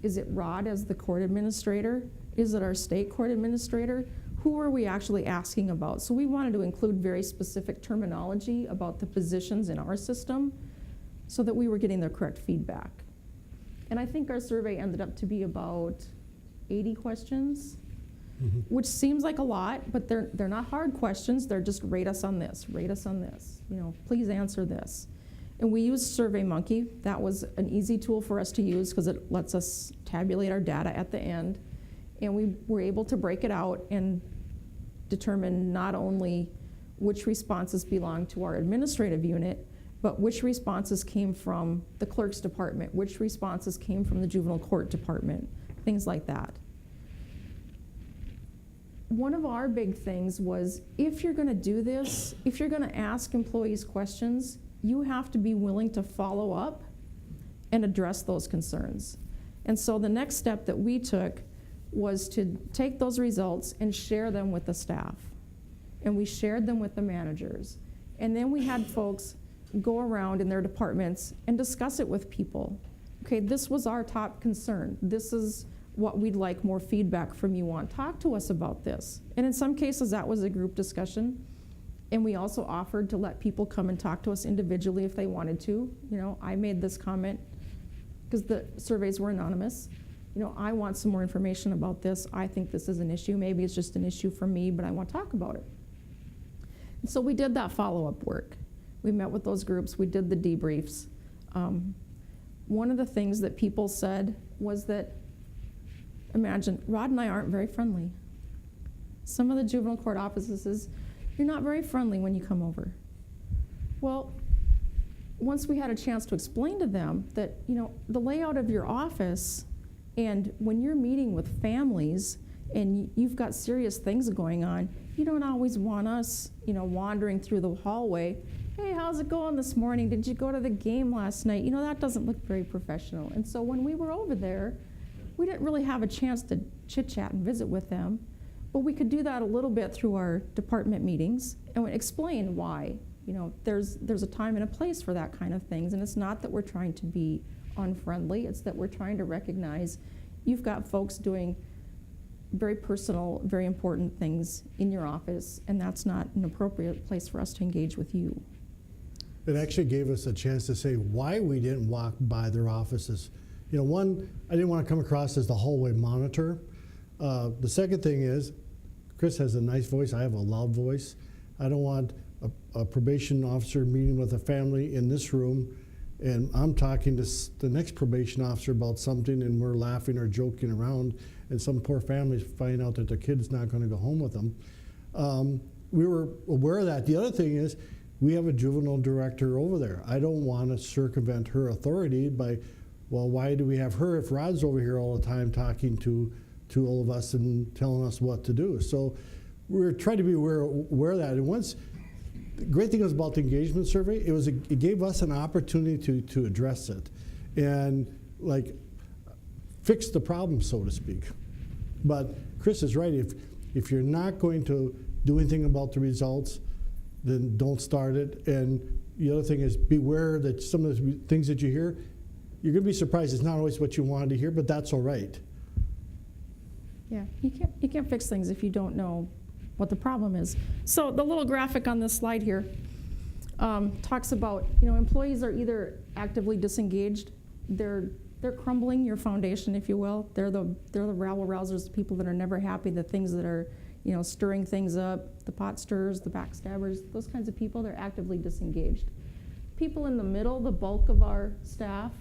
Is it Rod as the court administrator? Is it our state court administrator? Who are we actually asking about? So we wanted to include very specific terminology about the positions in our system so that we were getting the correct feedback. And I think our survey ended up to be about 80 questions, which seems like a lot, but they're not hard questions. They're just rate us on this, please answer this. And we used SurveyMonkey. That was an easy tool for us to use because it lets us tabulate our data at the end. And we were able to break it out and determine not only which responses belong to our administrative unit, but which responses came from the clerk's department, which responses came from the juvenile court department, things like that. One of our big things was, if you're going to do this, if you're going to ask employees questions, you have to be willing to follow up and address those concerns. And so the next step that we took was to take those results and share them with the staff. And we shared them with the managers. And then we had folks go around in their departments and discuss it with people. Okay, this was our top concern. This is what we'd like more feedback from you on. Talk to us about this. And in some cases, that was a group discussion. And we also offered to let people come and talk to us individually if they wanted to. I made this comment because the surveys were anonymous. I want some more information about this. I think this is an issue. Maybe it's just an issue for me, but I want to talk about it. And so we did that follow-up work. We met with those groups. We did the debriefs. One of the things that people said was that, imagine, Rod and I aren't very friendly. Some of the juvenile court offices, you're not very friendly when you come over. Well, once we had a chance to explain to them that, the layout of your office, and when you're meeting with families and you've got serious things going on, you don't always want us, wandering through the hallway. Hey, how's it going this morning? Did you go to the game last night? That doesn't look very professional. And so when we were over there, we didn't really have a chance to chit-chat and visit with them, but we could do that a little bit through our department meetings and explain why. There's a time and a place for that kind of things, and it's not that we're trying to be unfriendly, it's that we're trying to recognize you've got folks doing very personal, very important things in your office, and that's not an appropriate place for us to engage with you. It actually gave us a chance to say why we didn't walk by their offices. One, I didn't want to come across as the hallway monitor. The second thing is, Chris has a nice voice, I have a loud voice. I don't want a probation officer meeting with a family in this room and I'm talking to the next probation officer about something and we're laughing or joking around and some poor families find out that their kid's not going to go home with them. we were aware of that. The other thing is, we have a juvenile director over there. I don't want to circumvent her authority by, well, why do we have her if Rod's over here all the time talking to all of us and telling us what to do? So we're trying to be aware of that. And once, the great thing was about the engagement survey, it gave us an opportunity to address it and like fix the problem, so to speak. But Chris is right. If you're not going to do anything about the results, then don't start it. And the other thing is beware that some of the things that you hear, you're going to be surprised. It's not always what you wanted to hear, but that's all right. Yeah, you can't fix things if you don't know what the problem is. So the little graphic on this slide here talks about, employees are either actively disengaged, they're crumbling your foundation, if you will. They're the rabble rousers, the people that are never happy, the things that are, stirring things up, the pot stirrers, the backstabbers, those kinds of people, they're actively disengaged. People in the middle, the bulk of our staff,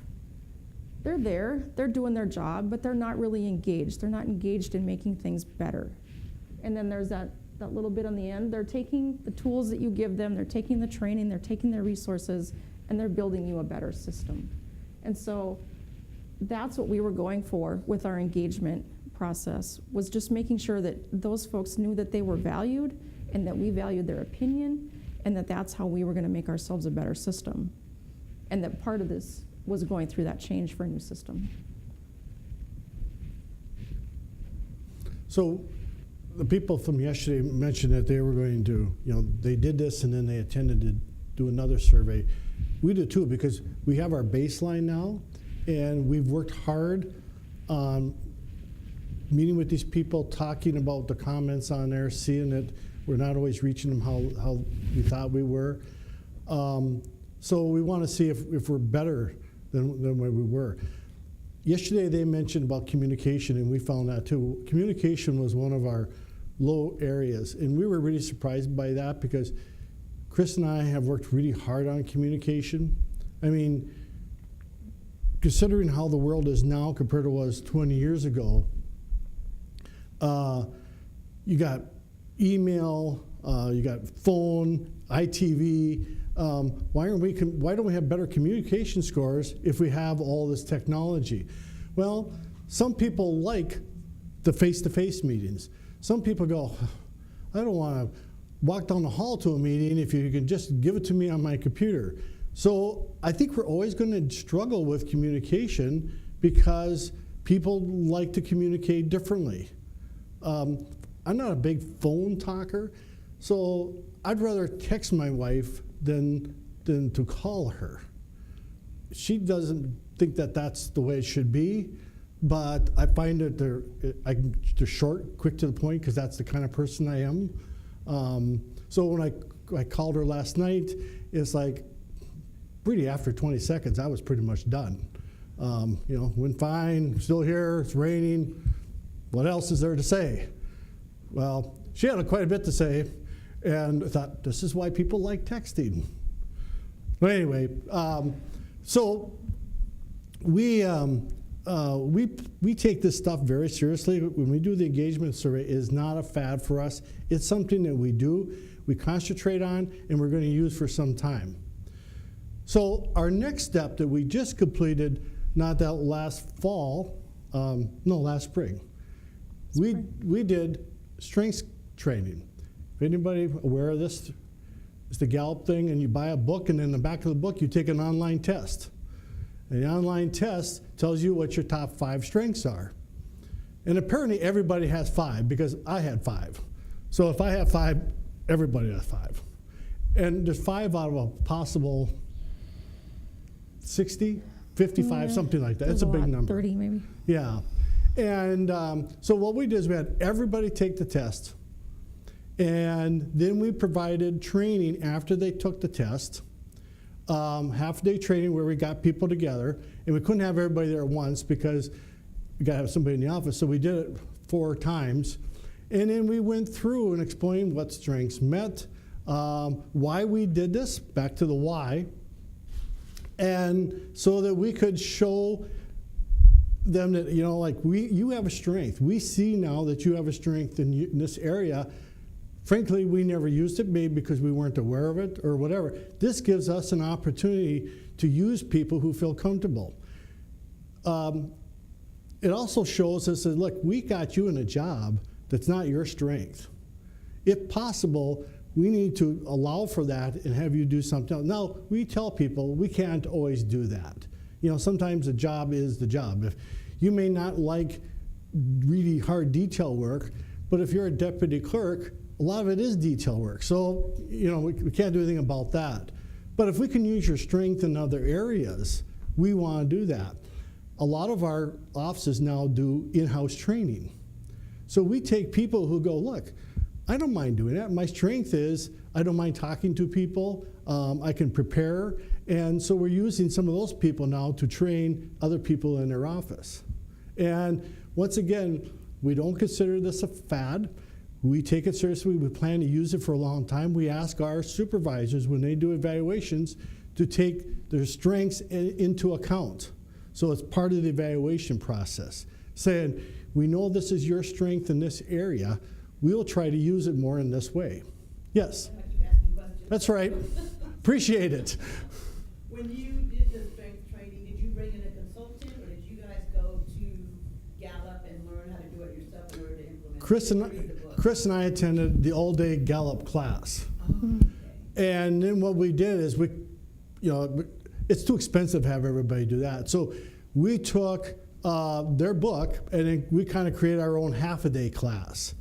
they're there, they're doing their job, but they're not really engaged. They're not engaged in making things better. And then there's that little bit on the end. They're taking the tools that you give them, they're taking the training, they're taking their resources, and they're building you a better system. And so that's what we were going for with our engagement process, was just making sure that those folks knew that they were valued and that we valued their opinion and that that's how we were going to make ourselves a better system. And that part of this was going through that change for a new system. So the people from yesterday mentioned that they were going to, they did this and then they attended to do another survey. We did too, because we have our baseline now and we've worked hard on meeting with these people, talking about the comments on there, seeing that we're not always reaching them how we thought we were. So we want to see if we're better than where we were. Yesterday they mentioned about communication, and we found that too. Communication was one of our low areas, and we were really surprised by that because Chris and I have worked really hard on communication. I mean, considering how the world is now compared to what it was 20 years ago, you got email, you got phone, ITV. Why don't we have better communication scores if we have all this technology? Well, some people like the face-to-face meetings. Some people go, I don't want to walk down the hall to a meeting if you can just give it to me on my computer. So I think we're always going to struggle with communication because people like to communicate differently. I'm not a big phone talker, so I'd rather text my wife than to call her. She doesn't think that that's the way it should be, but I find that they're short, quick to the point, because that's the kind of person I am. So when I called her last night, it's like, really after 20 seconds, I was pretty much done. Went fine, still here, it's raining. What else is there to say? Well, she had quite a bit to say, and I thought, this is why people like texting. But anyway, so we take this stuff very seriously. When we do the engagement survey, it is not a fad for us. It's something that we do, we concentrate on, and we're going to use for some time. So our next step that we just completed, not that last spring, we did strengths training. If anybody aware of this, it's the Gallup thing, and you buy a book, and in the back of the book you take an online test. And the online test tells you what your top 5 strengths are. And apparently everybody has 5, because I had 5. So if I have 5, everybody has 5. And there's 5 out of a possible 60, 55, something like that. It's a big number. 30 maybe. Yeah. And so what we did is we had everybody take the test, and then we provided training after they took the test, half-day training where we got people together, and we couldn't have everybody there at once because we got to have somebody in the office, so we did it 4 times. And then we went through and explained what strengths meant, why we did this, back to the why, and so that we could show them that, you have a strength. We see now that you have a strength in this area. Frankly, we never used it, maybe because we weren't aware of it or whatever. This gives us an opportunity to use people who feel comfortable. It also shows us that, look, we got you in a job that's not your strength. If possible, we need to allow for that and have you do something else. Now, we tell people we can't always do that. You know, sometimes the job is the job. If you may not like really hard detail work, but if you're a deputy clerk, a lot of it is detail work. So, you know, we can't do anything about that. But if we can use your strength in other areas, we want to do that. A lot of our offices now do in-house training. So we take people who go, look, I don't mind doing that. My strength is I don't mind talking to people. I can prepare. And so we're using some of those people now to train other people in their office. And once again, we don't consider this a fad. We take it seriously. We plan to use it for a long time. We ask our supervisors when they do evaluations to take their strengths into account. So it's part of the evaluation process. Saying, we know this is your strength in this area. We'll try to use it more in this way. Yes? I keep asking questions. That's right. Appreciate it. When you did the strength training, did you bring in a consultant, or did you guys go to Gallup and learn how to do it yourself in order to implement it? Chris Did you read the book? and I attended the all-day Gallup class. Okay. And then what we did is it's too expensive to have everybody do that. So we took their book and then we kind of created our own half-a-day class.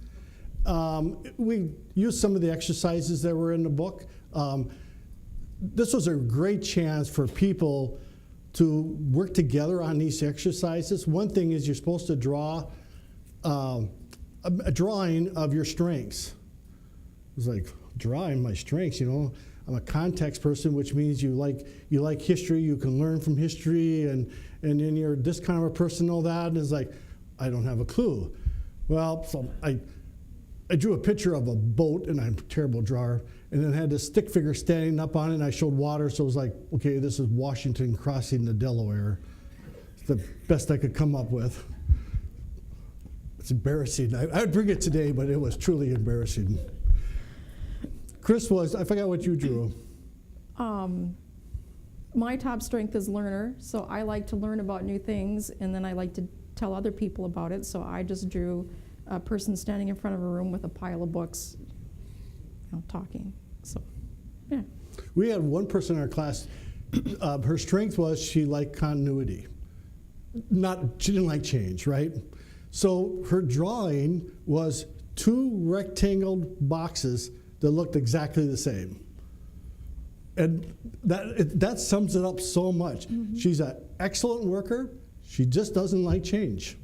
We used some of the exercises that were in the book. This was a great chance for people to work together on these exercises. One thing is you're supposed to draw a drawing of your strengths. It was like, drawing my strengths, you know. I'm a context person, which means you like history, you can learn from history, and then you're this kind of a person, all that, and it's like, I don't have a clue. Well, so I drew a picture of a boat, and I'm a terrible drawer, and then had this stick figure standing up on it, and I showed water, so it was like, okay, this is Washington crossing the Delaware. It's the best I could come up with. It's embarrassing. I would bring it today, but it was truly embarrassing. Chris I forgot what you drew. My top strength is learner, so I like to learn about new things, and then I like to tell other people about it, so I just drew a person standing in front of a room with a pile of books, talking. So, yeah. We had one person in our class, her strength was she liked continuity. She didn't like change, right? So her drawing was 2 rectangle boxes that looked exactly the same. And that sums it up so much. Mm-hmm. She's an excellent worker. She just doesn't like change.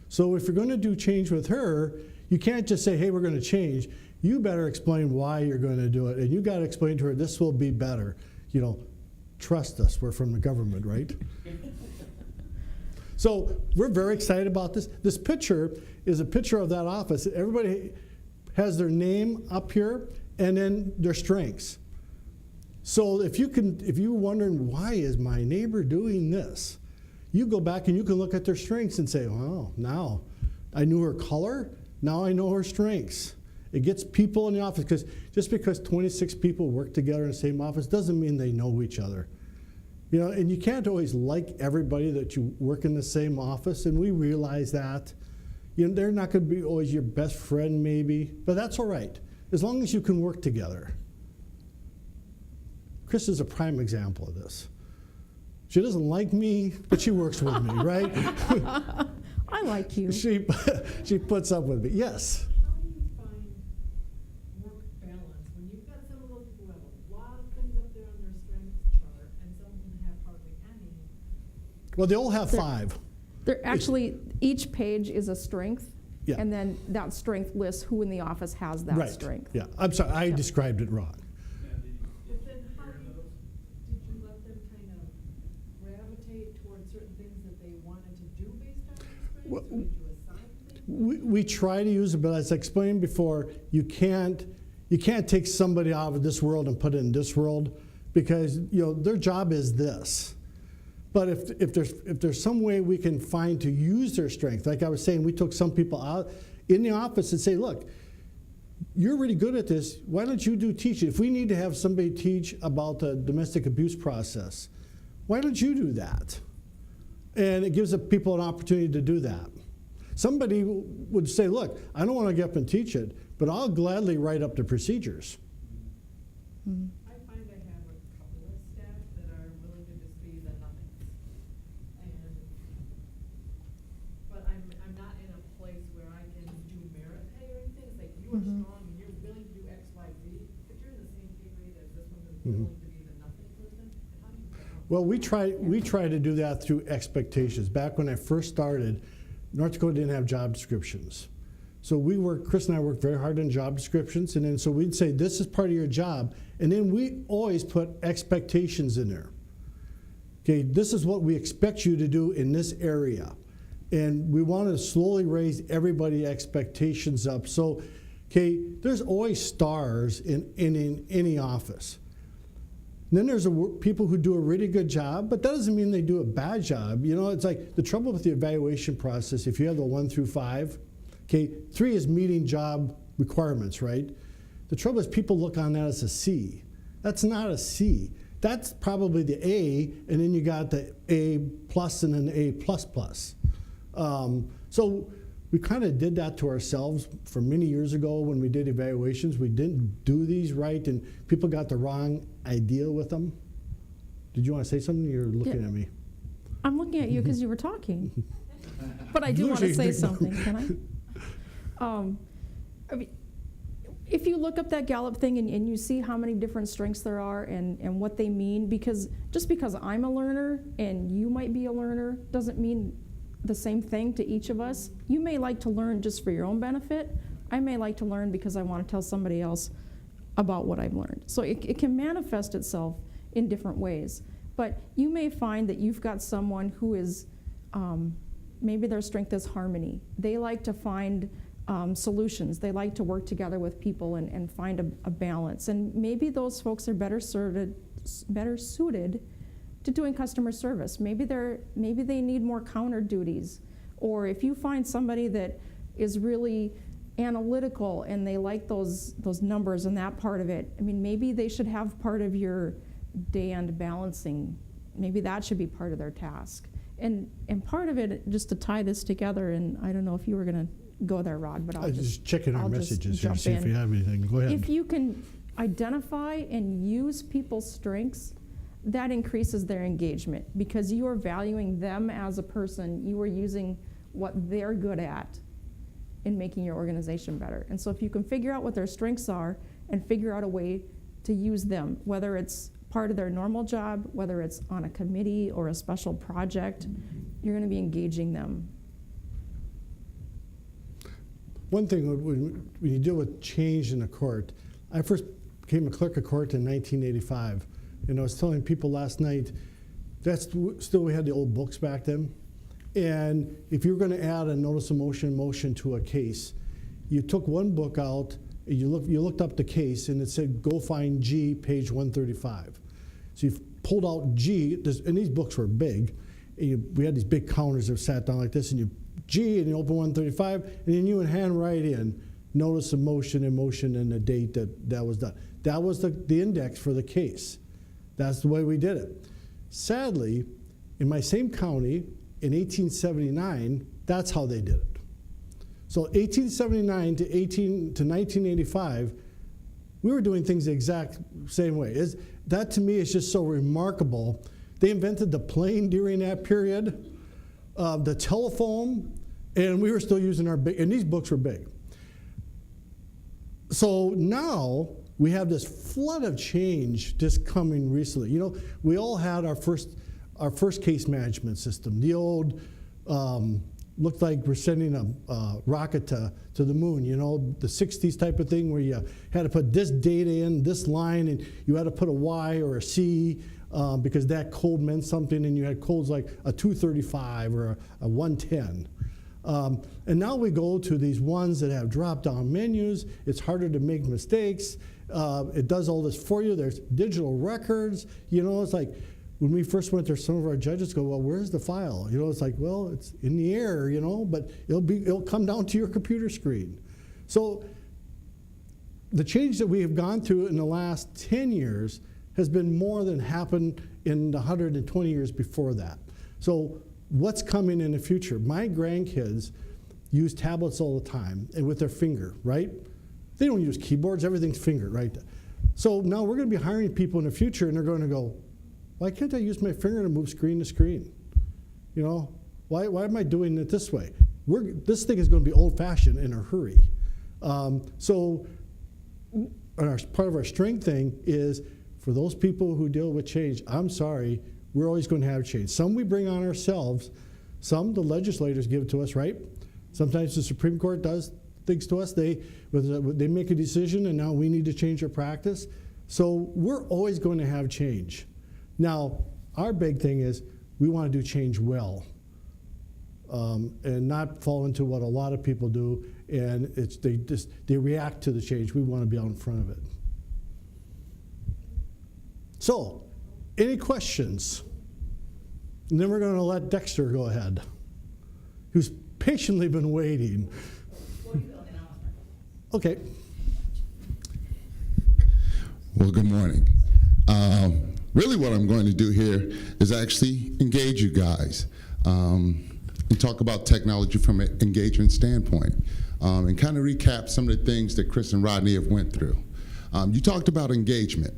So if you're going to do change with her, you can't just say, hey, we're going to change. You better explain why you're going to do it. And you got to explain to her, this will be better. Trust us. We're from the government, right? So we're very excited about this. This picture is a picture of that office. Everybody has their name up here and then their strengths. So if you're wondering, why is my neighbor doing this? You go back and you can look at their strengths and say, well, now I knew her color, now I know her strengths. It gets people in the office, because just because 26 people work together in the same office doesn't mean they know each other. And you can't always like everybody that you work in the same office, and we realize that. They're not going to be always your best friend maybe, but that's all right, as long as you can work together. Chris is a prime example of this. She doesn't like me, but she works with me, right? I like you. She puts up with me. Yes? How do you find work balance when you've got some of those people who have a lot of things up there on their strengths chart and some who have hardly any? Well, they all have 5. They're actually, each page is a strength, Yeah. and then that strength lists who in the office has that Right. strength. Yeah. I'm sorry, I Yeah. described it wrong. But then how did you let them kind of gravitate towards certain things that they wanted to do based on their strengths? Well, Or did you assign things? We try to use it, but as I explained before, you can't take somebody out of this world and put it in this world, because their job is this. But if there's some way we can find to use their strength, like I was saying, we took some people out in the office and say, look, you're really good at this. Why don't you do teaching? If we need to have somebody teach about the domestic abuse process, why don't you do that? And it gives the people an opportunity to do that. Somebody would say, look, I don't want to get up and teach it, but I'll gladly write up the procedures. I find I have a couple of staff that are willing to just be the nothings. But I'm not in a place where I can do merit pay or anything. It's like, you are strong and you're willing to do X, Y, Z, but you're in the same pay grade as this one that's willing to be the nothing person. And how do you balance Well, we try to do that through expectations. Back when I first started, North Dakota didn't have job descriptions. So Chris and I worked very hard on job descriptions, and then so we'd say, this is part of your job, and then we always put expectations in there. Okay, this is what we expect you to do in this area. And we want to slowly raise everybody's expectations up. So, okay, there's always stars in any office. And then there's people who do a really good job, but that doesn't mean they do a bad job. You know, it's like the trouble with the evaluation process, if you have the 1 through 5, okay, 3 is meeting job requirements, right? The trouble is people look on that as a C. That's not a C. That's probably the A, and then you got the A plus and then the A plus plus. So we kind of did that to ourselves for many years ago when we did evaluations. We didn't do these right, and people got the wrong idea with them. Did you want to say something? You're looking at me. I'm looking at you because you were talking. But I do want to say something, can I? I mean, if you look up that Gallup thing and you see how many different strengths there are and what they mean, because just because I'm a learner and you might be a learner doesn't mean the same thing to each of us. You may like to learn just for your own benefit. I may like to learn because I want to tell somebody else about what I've learned. So it can manifest itself in different ways. But you may find that you've got someone who is, maybe their strength is harmony. They like to find solutions. They like to work together with people and find a balance. And maybe those folks are better suited to doing customer service. Maybe they need more counter duties. Or if you find somebody that is really analytical and they like those numbers and that part of it, I mean, maybe they should have part of your day-end balancing. Maybe that should be part of their task. And part of it, just to tie this together, and I don't know if you were going to go there, Rod, but I'm just checking our I'll just messages here to jump see if in. you have anything. Go ahead. If you can identify and use people's strengths, that increases their engagement because you are valuing them as a person. You are using what they're good at in making your organization better. And so if you can figure out what their strengths are and figure out a way to use them, whether it's part of their normal job, whether it's on a committee or a special project, you're going to be engaging them. One thing, when you deal with change in the court, I first became a clerk of court in 1985. And I was telling people last night, still we had the old books back then. And if you were going to add a notice of motion to a case, you took one book out, and you looked up the case, and it said, go find G, page 135. So you pulled out G, and these books were big. And we had these big counters that sat down like this, and you G, and you open 135, and then you would hand write in notice of motion and the date that was done. That was the index for the case. That's the way we did it. Sadly, in my same county, in 1879, that's how they did it. So 1879 to 1985, we were doing things the exact same way. That to me is just so remarkable. They invented the plane during that period, the telephone, and we were still using our big, and these books were big. So now we have this flood of change just coming recently. You know, we all had our first case management system. The old, looked like we're sending a rocket to the moon, you know, the 60s type of thing where you had to put this data in, this line, and you had to put a Y or a C because that code meant something, and you had codes like a 235 or a 110. And now we go to these ones that have drop-down menus. It's harder to make mistakes. It does all this for you. There's digital records. You know, it's like when we first went there, some of our judges go, well, where's the file? You know, it's like, well, it's in the air, you know, but it'll come down to your computer screen. So the change that we have gone through in the last 10 years has been more than happened in the 120 years before that. So what's coming in the future? My grandkids use tablets all the time and with their finger, right? They don't use keyboards, everything's finger, right? So now we're going to be hiring people in the future and they're going to go, why can't I use my finger to move screen to screen? You know, why am I doing it this way? This thing is going to be old-fashioned in a hurry. So part of our strength thing is for those people who deal with change, I'm sorry, we're always going to have change. Some we bring on ourselves, some the legislators give to us, right? Sometimes the Supreme Court does things to us. They make a decision and now we need to change our practice. So we're always going to have change. Now, our big thing is we want to do change well and not fall into what a lot of people do, and they react to the change. We want to be out in front of it. So, any questions? And then we're going to let Dexter go ahead, who's patiently been waiting. Okay. Well, good morning. Really what I'm going to do here is actually engage you guys and talk about technology from an engagement standpoint and kind of recap some of the things that Chris and Rodney have went through. You talked about engagement.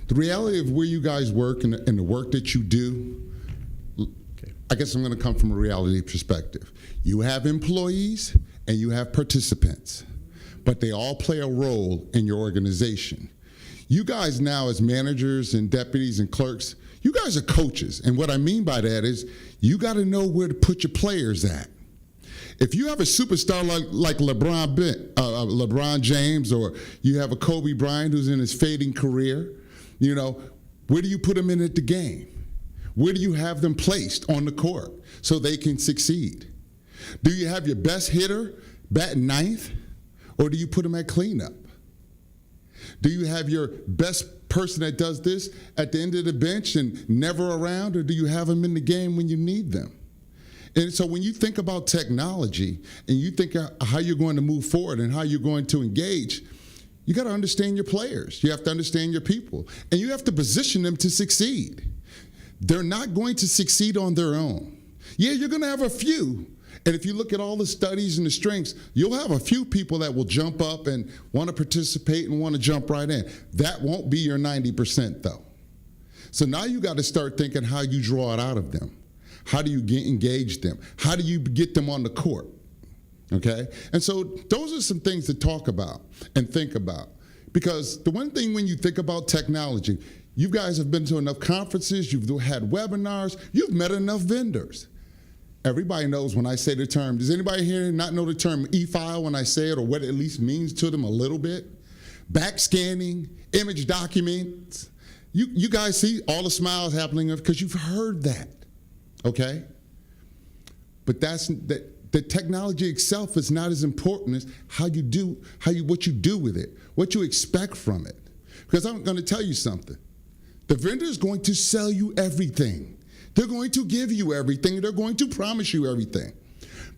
The reality of where you guys work and the work that you do, I guess I'm going to come from a reality perspective. You have employees and you have participants, but they all play a role in your organization. You guys now as managers and deputies and clerks, you guys are coaches. And what I mean by that is you got to know where to put your players at. If you have a superstar like LeBron James, or you have a Kobe Bryant who's in his fading career, you know, where do you put them in at the game? Where do you have them placed on the court so they can succeed? Do you have your best hitter batting ninth, or do you put them at cleanup? Do you have your best person that does this at the end of the bench and never around, or do you have them in the game when you need them? And so when you think about technology and you think how you're going to move forward and how you're going to engage, you got to understand your players. You have to understand your people. And you have to position them to succeed. They're not going to succeed on their own. Yeah, you're going to have a few. And if you look at all the studies and the strengths, you'll have a few people that will jump up and want to participate and want to jump right in. That won't be your 90% though. So now you got to start thinking how you draw it out of them. How do you engage them? How do you get them on the court? Okay? And so those are some things to talk about and think about. Because the one thing when you think about technology, you guys have been to enough conferences, you've had webinars, you've met enough vendors. Everybody knows when I say the term. Does anybody here not know the term e-file when I say it, or what it at least means to them a little bit? Back scanning, image documents. You guys see all the smiles happening because you've heard that, okay? But the technology itself is not as important as what you do with it, what you expect from it. Because I'm going to tell you something. The vendor is going to sell you everything. They're going to give you everything. They're going to promise you everything.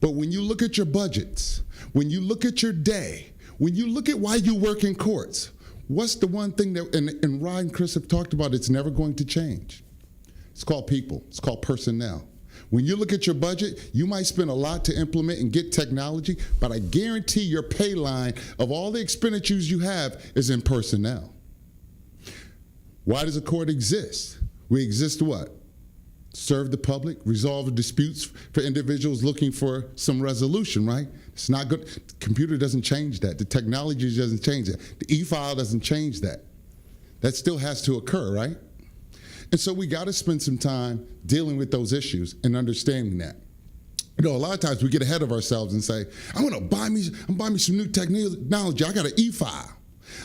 But when you look at your budgets, when you look at your day, when you look at why you work in courts, what's the one thing that, and Rod and Chris have talked about, it's never going to change? It's called people. It's called personnel. When you look at your budget, you might spend a lot to implement and get technology, but I guarantee your pay line of all the expenditures you have is in personnel. Why does a court exist? We exist to what? Serve the public, resolve disputes for individuals looking for some resolution, right? It's not good. The computer doesn't change that. The technology doesn't change that. The e-file doesn't change that. That still has to occur, right? And so we got to spend some time dealing with those issues and understanding that. You know, a lot of times we get ahead of ourselves and say, I'm going to buy me some new technology. I got an e-file.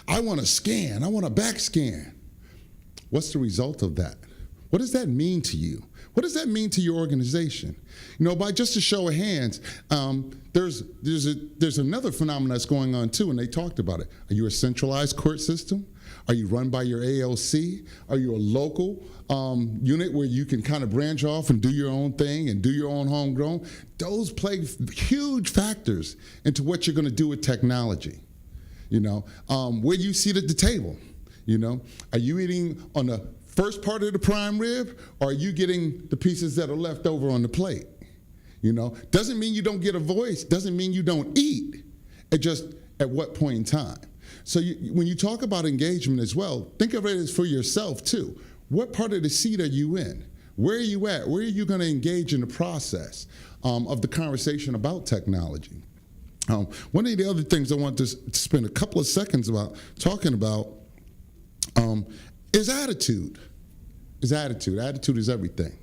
I want to scan. I want to back scan. What's the result of that? What does that mean to you? What does that mean to your organization? You know, by just a show of hands, there's another phenomenon that's going on too, and they talked about it. Are you a centralized court system? Are you run by your ALC? Are you a local unit where you can kind of branch off and do your own thing and do your own homegrown? Those play huge factors into what you're going to do with technology. Where you sit at the table, are you eating on the first part of the prime rib, or are you getting the pieces that are left over on the plate? Doesn't mean you don't get a voice, doesn't mean you don't eat. It just at what point in time. So when you talk about engagement as well, think of it as for yourself too. What part of the seat are you in? Where are you at? Where are you going to engage in the process of the conversation about technology? One of the other things I want to spend a couple of seconds talking about is attitude. Attitude is everything.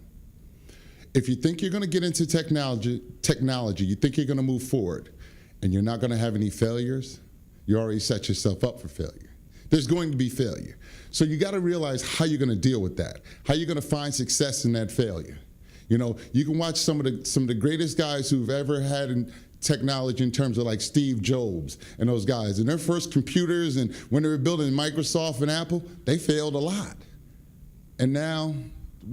If you think you're going to get into technology, you think you're going to move forward, and you're not going to have any failures, you already set yourself up for failure. There's going to be failure. So you got to realize how you're going to deal with that, how you're going to find success in that failure. You can watch some of the greatest guys who've ever had in technology in terms of like Steve Jobs and those guys. And their first computers and when they were building Microsoft and Apple, they failed a lot. And now,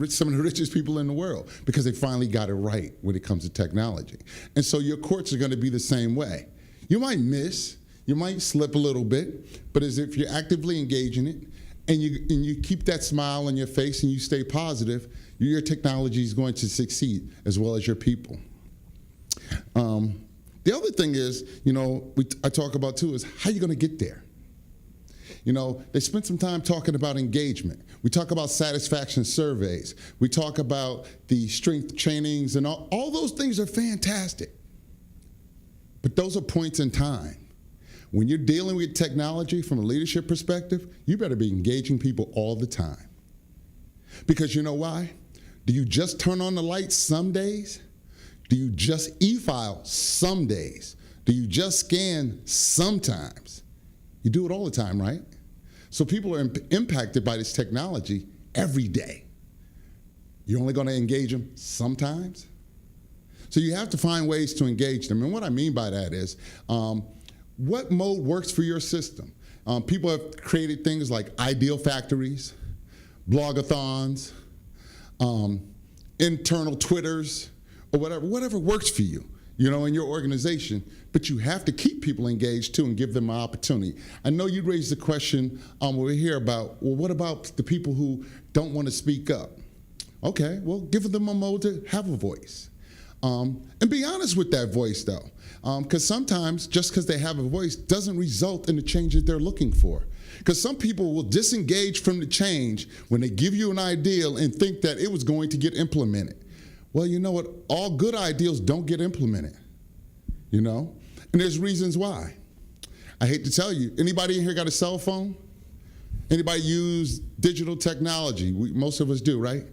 some of the richest people in the world because they finally got it right when it comes to technology. And so your courts are going to be the same way. You might miss, you might slip a little bit, but as if you're actively engaging it and you keep that smile on your face and you stay positive, your technology is going to succeed as well as your people. The other thing is, I talk about too is how you're going to get there. They spent some time talking about engagement. We talk about satisfaction surveys. We talk about the strength trainings and all those things are fantastic. But those are points in time. When you're dealing with technology from a leadership perspective, you better be engaging people all the time. Because you know why? Do you just turn on the lights some days? Do you just e-file some days? Do you just scan sometimes? You do it all the time, right? So people are impacted by this technology every day. You're only going to engage them sometimes? So you have to find ways to engage them. And what I mean by that is, what mode works for your system? People have created things like ideal factories, blogathons, internal Twitters, or whatever works for you, in your organization. But you have to keep people engaged too and give them an opportunity. I know you raised the question over here about, well, what about the people who don't want to speak up? Okay, well, give them a mode to have a voice. And be honest with that voice, though, because sometimes just because they have a voice doesn't result in the change that they're looking for. Because some people will disengage from the change when they give you an ideal and think that it was going to get implemented. Well, you know what? All good ideals don't get implemented, And there's reasons why. I hate to tell you, anybody in here got a cell phone? Anybody use digital technology? Most of us do, right?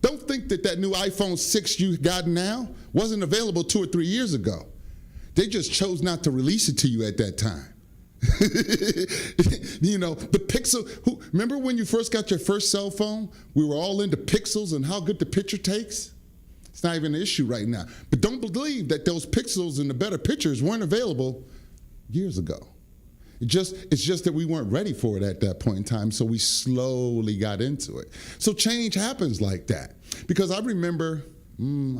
Don't think that new iPhone 6 you got now wasn't available 2 or 3 years ago. They just chose not to release it to you at that time. The pixel, remember when you first got your first cell phone? We were all into pixels and how good the picture takes. It's not even an issue right now. But don't believe that those pixels and the better pictures weren't available years ago. It's just that we weren't ready for it at that point in time, so we slowly got into it. So change happens like that. Because I remember,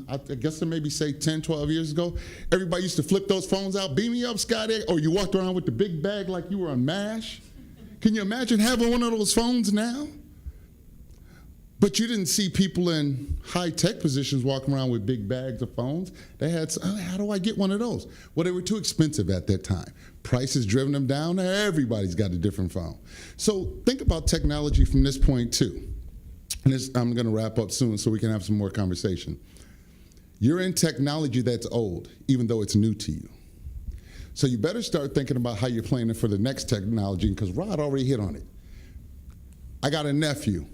I guess I maybe say 10, 12 years ago, everybody used to flip those phones out, beam me up, Scott, or you walked around with the big bag like you were on MASH. Can you imagine having one of those phones now? But you didn't see people in high-tech positions walking around with big bags of phones. They had, how do I get one of those? Well, they were too expensive at that time. Prices driven them down. Everybody's got a different phone. So think about technology from this point, too. And I'm going to wrap up soon so we can have some more conversation. You're in technology that's old, even though it's new to you. So you better start thinking about how you're planning for the next technology, because Rod already hit on it. I got a nephew.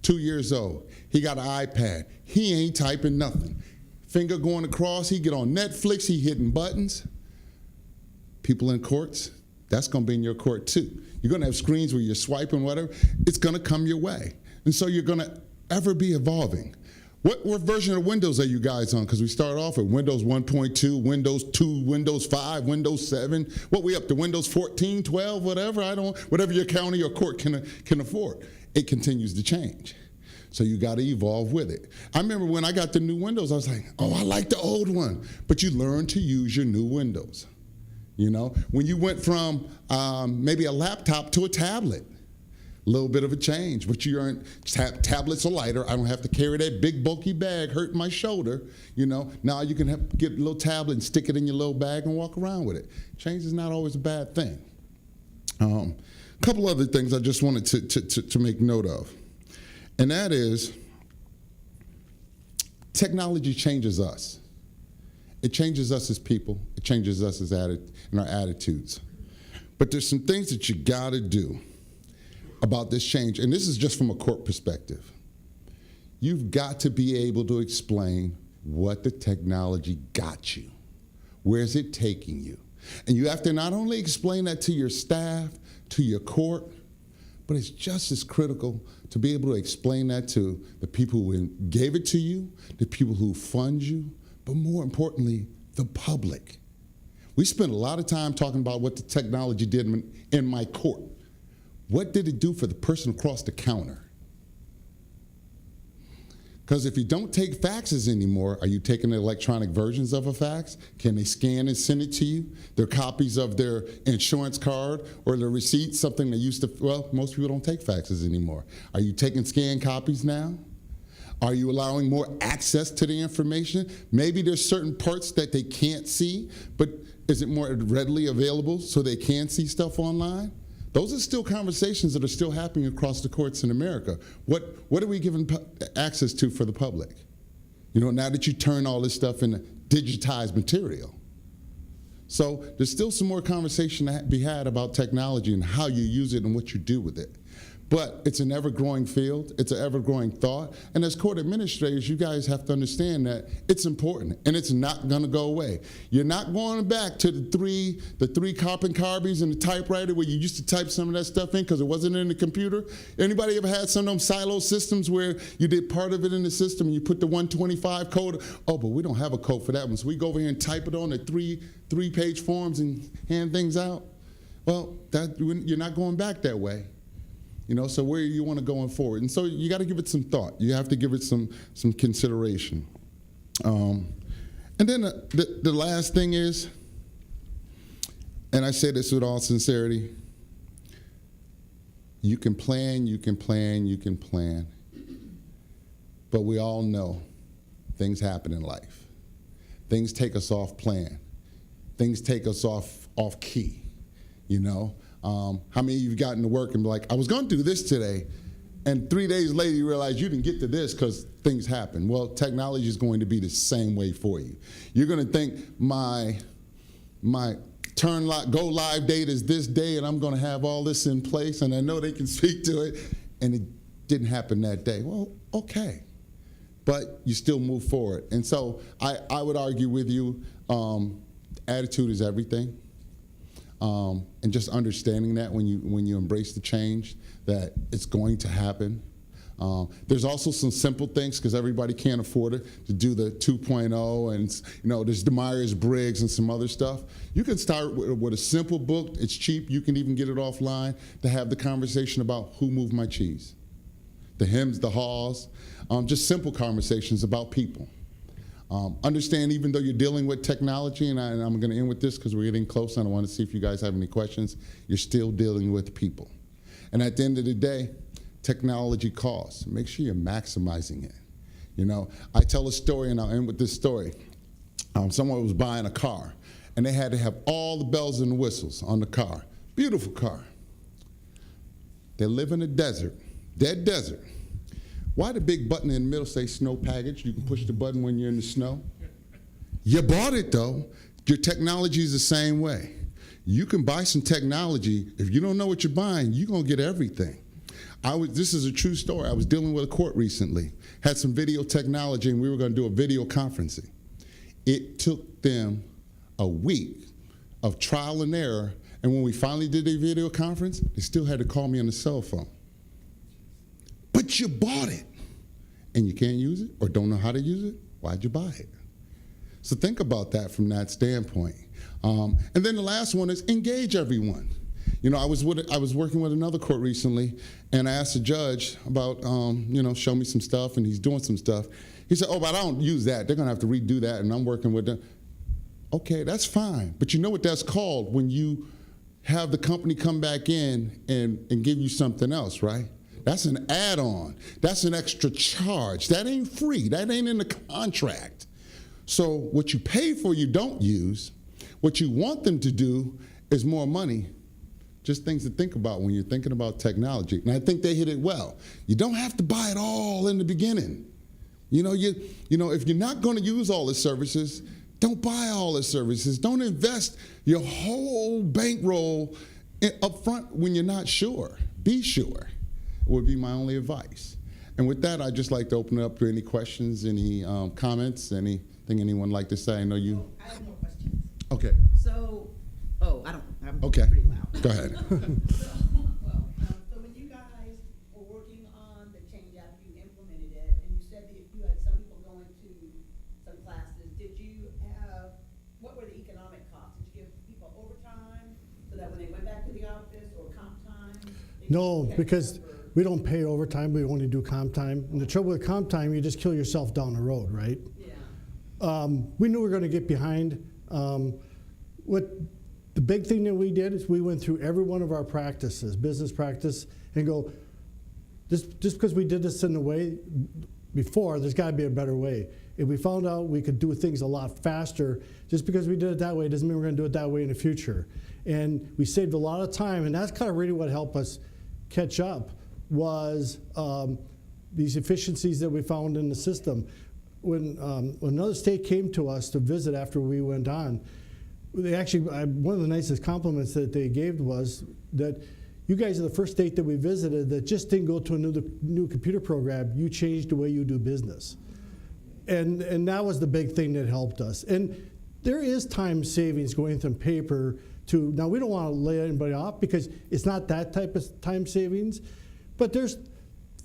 2 years old. He got an iPad. He ain't typing nothing. Finger going across, he get on Netflix, he hitting buttons. People in courts, that's gonna be in your court too. You're gonna have screens where you're swiping, whatever. It's gonna come your way. And so you're gonna ever be evolving. What version of Windows are you guys on? Because we start off with Windows 1.2, Windows 2, Windows 5, Windows 7. What we up to, Windows 14, 12, whatever, whatever your county or court can afford. It continues to change. So you got to evolve with it. I remember when I got the new Windows, I was like, oh, I like the old one. But you learn to use your new Windows. You know, when you went from maybe a laptop to a tablet, a little bit of a change, but you aren't, tablets are lighter. I don't have to carry that big bulky bag hurting my shoulder. You know, now you can get a little tablet and stick it in your little bag and walk around with it. Change is not always a bad thing. A couple other things I just wanted to make note of, and that is technology changes us. It changes us as people. It changes us as in our attitudes. But there's some things that you got to do about this change, and this is just from a court perspective. You've got to be able to explain what the technology got you. Where's it taking you? And you have to not only explain that to your staff, to your court, but it's just as critical to be able to explain that to the people who gave it to you, the people who fund you, but more importantly, the public. We spend a lot of time talking about what the technology did in my court. What did it do for the person across the counter? Because if you don't take faxes anymore, are you taking the electronic versions of a fax? Can they scan and send it to you? They're copies of their insurance card or their receipt, something they used to, well, most people don't take faxes anymore. Are you taking scanned copies now? Are you allowing more access to the information? Maybe there's certain parts that they can't see, but is it more readily available so they can see stuff online? Those are still conversations that are still happening across the courts in America. What are we giving access to for the public? You know, now that you turn all this stuff into digitized material. So there's still some more conversation to be had about technology and how you use it and what you do with it. But it's an ever-growing field. It's an ever-growing thought. And as court administrators, you guys have to understand that it's important, and it's not going to go away. You're not going back to the three carbon carbies and the typewriter where you used to type some of that stuff in because it wasn't in the computer. Anybody ever had some of them silo systems where you did part of it in the system and you put the 125 code? Oh, but we don't have a code for that one, so we go over here and type it on the three-page forms and hand things out. Well, you're not going back that way. You know, so where you want to going forward. And so you got to give it some thought. You have to give it some consideration. And then the last thing is, and I say this with all sincerity, you can plan, but we all know things happen in life. Things take us off plan. Things take us off key, you know. How many of you have gotten to work and be like, I was going to do this today, and 3 days later you realize you didn't get to this because things happen. Well, technology is going to be the same way for you. You're going to think my go live date is this day, and I'm going to have all this in place, and I know they can speak to it, and it didn't happen that day. Well, okay, but you still move forward. And so I would argue with you, attitude is everything. And just understanding that when you embrace the change, that it's going to happen. There's also some simple things because everybody can't afford it to do the 2.0, and you know there's the Myers-Briggs and some other stuff. You can start with a simple book. It's cheap. You can even get it offline to have the conversation about who moved my cheese, the hems, the haws, just simple conversations about people. Understand, even though you're dealing with technology, and I'm going to end with this because we're getting close, and I want to see if you guys have any questions, you're still dealing with people. And at the end of the day, technology costs. Make sure you're maximizing it. You know, I tell a story, and I'll end with this story. Someone was buying a car, and they had to have all the bells and whistles on the car. Beautiful car. They live in a desert, dead desert. Why the big button in the middle say snow package? You can push the button when you're in the snow. You bought it though. Your technology is the same way. You can buy some technology. If you don't know what you're buying, you're gonna get everything. This is a true story. I was dealing with a court recently, had some video technology, and we were gonna do a video conferencing. It took them a week of trial and error, and when we finally did a video conference, they still had to call me on the cell phone. But you bought it, and you can't use it or don't know how to use it. Why'd you buy it? So think about that from that standpoint. And then the last one is engage everyone. You know, I was working with another court recently, and I asked the judge about, you know, show me some stuff, and he's doing some stuff. He said, oh, but I don't use that. They're going to have to redo that, and I'm working with them. Okay, that's fine. But you know what that's called when you have the company come back in and give you something else, right? That's an add-on. That's an extra charge. That ain't free. That ain't in the contract. So what you pay for, you don't use. What you want them to do is more money. Just things to think about when you're thinking about technology. And I think they hit it well. You don't have to buy it all in the beginning. You know, if you're not going to use all the services, don't buy all the services. Don't invest your whole bankroll up front when you're not sure. Be sure, would be my only advice. And with that, I'd just like to open it up to any questions, any comments, anything anyone like to say. I know you. I have more questions. Okay. So, I'm Okay. pretty loud. Go ahead. So when you guys were working on the change after you implemented it, and you said that you had some people going to some classes, did you have, what were the economic costs? Did you give people overtime so that when they went back to the office or comp time? No, because we don't pay overtime, we only do comp time. And the trouble with comp time, you just kill yourself down the road, right? Yeah. We knew we were going to get behind. The big thing that we did is we went through every one of our practices, business practice, and go, just because we did this in the way before, there's got to be a better way. If we found out we could do things a lot faster, just because we did it that way doesn't mean we're going to do it that way in the future. And we saved a lot of time, and that's kind of really what helped us catch up was these efficiencies that we found in the system. When another state came to us to visit after we went on, they actually, one of the nicest compliments that they gave was that you guys are the first state that we visited that just didn't go to a new computer program. You changed the way you do business. And that was the big thing that helped us. And there is time savings going from paper to, now we don't want to lay anybody off because it's not that type of time savings, but there's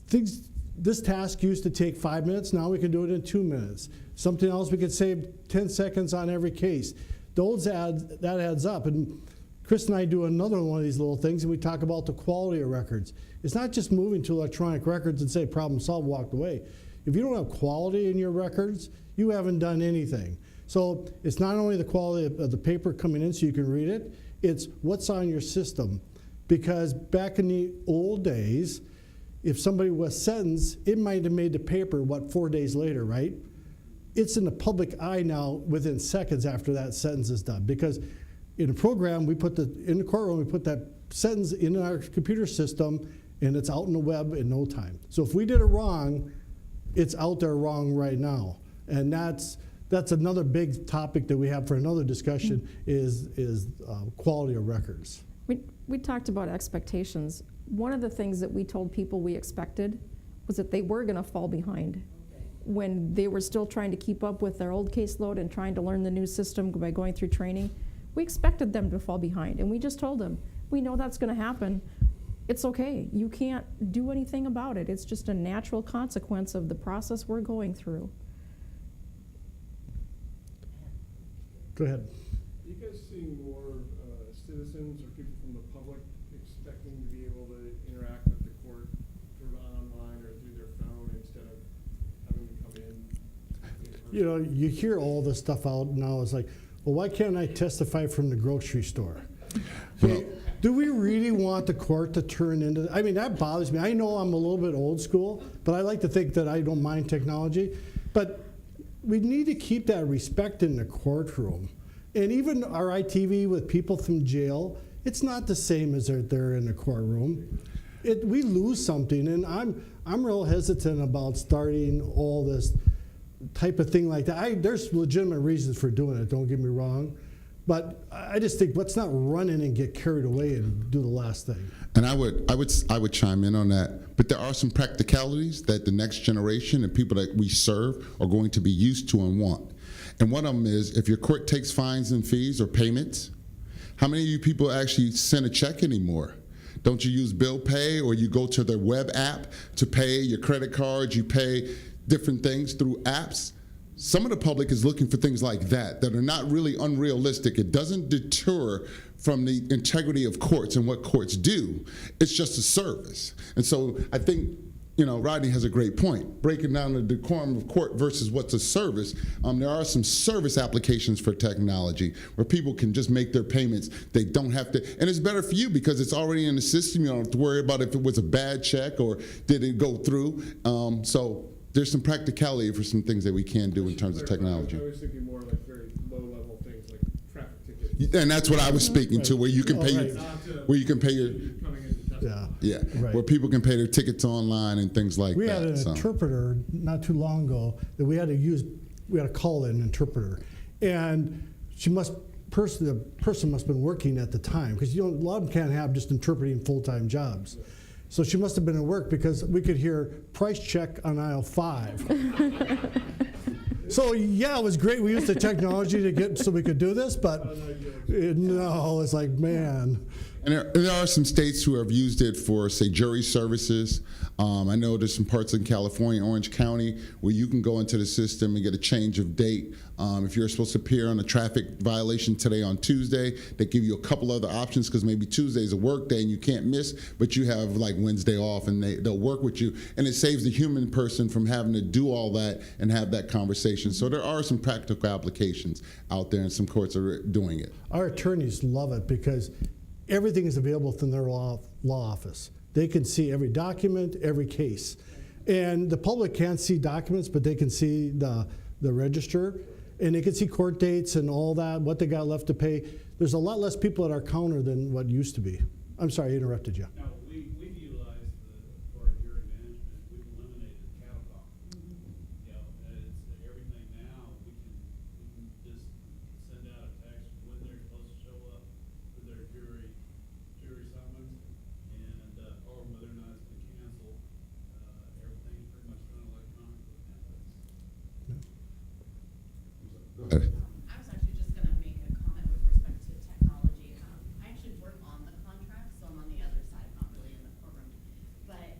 things, this task used to take 5 minutes, now we can do it in 2 minutes. Something else, we could save 10 seconds on every case. That adds up. And Chris and I do another one of these little things, and we talk about the quality of records. It's not just moving to electronic records and say problem solved, walked away. If you don't have quality in your records, you haven't done anything. So it's not only the quality of the paper coming in so you can read it, it's what's on your system. Because back in the old days, if somebody was sentenced, it might have made the paper, 4 days later, right? It's in the public eye now within seconds after that sentence is done. Because in a program, in the courtroom, we put that sentence in our computer system, and it's out in the web in no time. So if we did it wrong, it's out there wrong right now. And that's another big topic that we have for another discussion is quality of records. We talked about expectations. One of the things that we told people we expected was that they were going to fall behind when they were still trying to keep up with their old caseload and trying to learn the new system by going through training. We expected them to fall behind, and we just told them, we know that's going to happen. It's okay. You can't do anything about it. It's just a natural consequence of the process we're going through. Go ahead. Are you guys seeing more citizens or people from the public expecting to be able to interact with the court sort of online or through their phone instead of having to come in person? You know, you hear all this stuff out now. It's like, well, why can't I testify from the grocery store? Okay, do we really want the court to turn into, I mean, that bothers me. I know I'm a little bit old school, but I like to think that I don't mind technology. But we need to keep that respect in the courtroom. And even our ITV with people from jail, it's not the same as they're in the courtroom. We lose something, and I'm real hesitant about starting all this type of thing like that. There's legitimate reasons for doing it, don't get me wrong. But I just think let's not run in and get carried away and do the last thing. And I would chime in on that. But there are some practicalities that the next generation and people that we serve are going to be used to and want. And one of them is if your court takes fines and fees or payments, how many of you people actually send a check anymore? Don't you use bill pay, or you go to their web app to pay your credit cards, you pay different things through apps? Some of the public is looking for things like that are not really unrealistic. It doesn't deter from the integrity of courts and what courts do. It's just a service. And so I think Rodney has a great point. Breaking down the decorum of court versus what's a service. There are some service applications for technology where people can just make their payments. They don't have to, and it's better for you because it's already in the system. You don't have to worry about if it was a bad check or did it go through. So there's some practicality for some things that we can do in terms of technology. I was thinking more like very low-level things like traffic tickets. And that's what I was speaking to, where you can pay, right. where you can pay your, Coming into testimony. Yeah. yeah, Right. where people can pay their tickets online and things like We that. had an so. interpreter not too long ago that we had to call an interpreter. And the person must have been working at the time, because a lot of them can't have just interpreting full-time jobs. So she must have been at work because we could hear price check on aisle 5. So yeah, it was great. We used the technology to get so we could do this, but no, it's like, man. And there are some states who have used it for, say, jury services. I know there's some parts in California, Orange County, where you can go into the system and get a change of date. If you're supposed to appear on a traffic violation today on Tuesday, they give you a couple other options because maybe Tuesday's a work day and you can't miss, but you have like Wednesday off and they'll work with you. And it saves the human person from having to do all that and have that conversation. So there are some practical applications out there and some courts are doing it. Our attorneys love it because everything is available within their law office. They can see every document, every case. And the public can't see documents, but they can see the register, and they can see court dates and all that, what they got left to pay. There's a lot less people at our counter than what used to be. I'm sorry, I interrupted you. Now, we've utilized for jury management, we've eliminated cattle call. You know, it's everything now, we can just send out a text when they're supposed to show up for their jury summons, and, or whether or not it's been canceled. Everything's pretty much done electronically nowadays. Go ahead. I was actually just gonna make a comment with respect to technology. I actually work on the contract, so I'm on the other side, not really in the courtroom. But,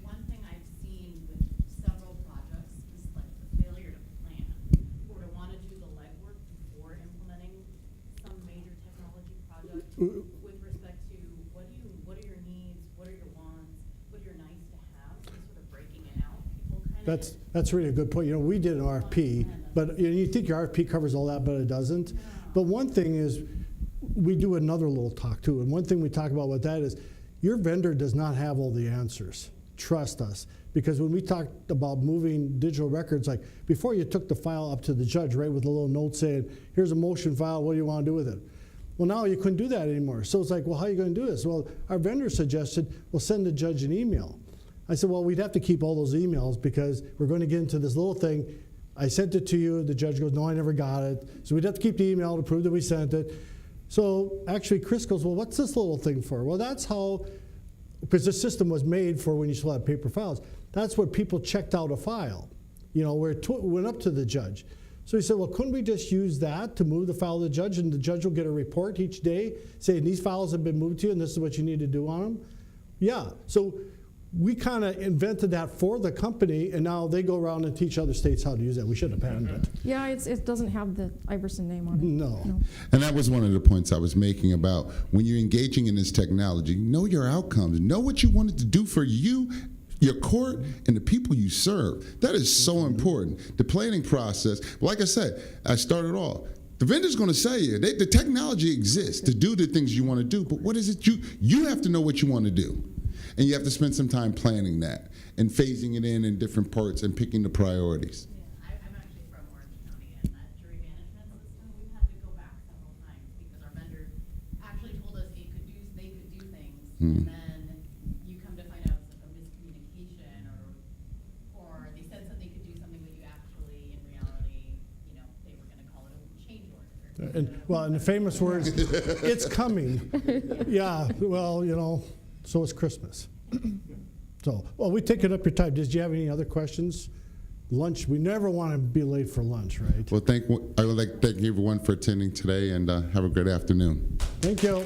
one thing I've seen with several projects is like the failure to plan or to wanna do the legwork before implementing some major technology project with respect to what are your needs, what are your wants, what are your nice to have, and sort of breaking it out. People kind of. That's really a good point. We did an RFP, but you think your RFP covers all that, but it doesn't. But one thing is, we do another little talk too, and one thing we talk about with that is, your vendor does not have all the answers. Trust us. Because when we talked about moving digital records, like before you took the file up to the judge, right, with a little note saying, here's a motion file, what do you want to do with it? Well, now you couldn't do that anymore. So it's like, well, how are you going to do this? Well, our vendor suggested, well, send the judge an email. I said, well, we'd have to keep all those emails because we're going to get into this little thing. I sent it to you. The judge goes, no, I never got it. So we'd have to keep the email to prove that we sent it. So actually, Chris goes, well, what's this little thing for? Well, that's how, because the system was made for when you still have paper files. That's what people checked out a file, where it went up to the judge. So he said, well, couldn't we just use that to move the file to the judge, and the judge will get a report each day saying these files have been moved to you and this is what you need to do on them? Yeah. So we kind of invented that for the company, and now they go around and teach other states how to use that. We should have patented it. Yeah, it doesn't have the Iverson name on it. No. And that was one of the points I was making about when you're engaging in this technology, know your outcomes, know what you want it to do for you, your court, and the people you serve. That is so important. The planning process, like I said, I started off. The vendor's going to say the technology exists to do the things you want to do, but what is it you have to know what you want to do. And you have to spend some time planning that and phasing it in different parts and picking the priorities. Yeah, I'm actually from Orange County, and that jury management system, we've had to go back several times because our vendor actually told us they could do things, and then you come to find out it's like a miscommunication, or they said that they could do something, but you actually, in reality, they were gonna call it a change order. And the famous words, it's coming. Yeah, well, so is Christmas. So, well, we taken up your time. Did you have any other questions? Lunch, we never want to be late for lunch, right? Well, I would like to thank everyone for attending today, and have a great afternoon. Thank you.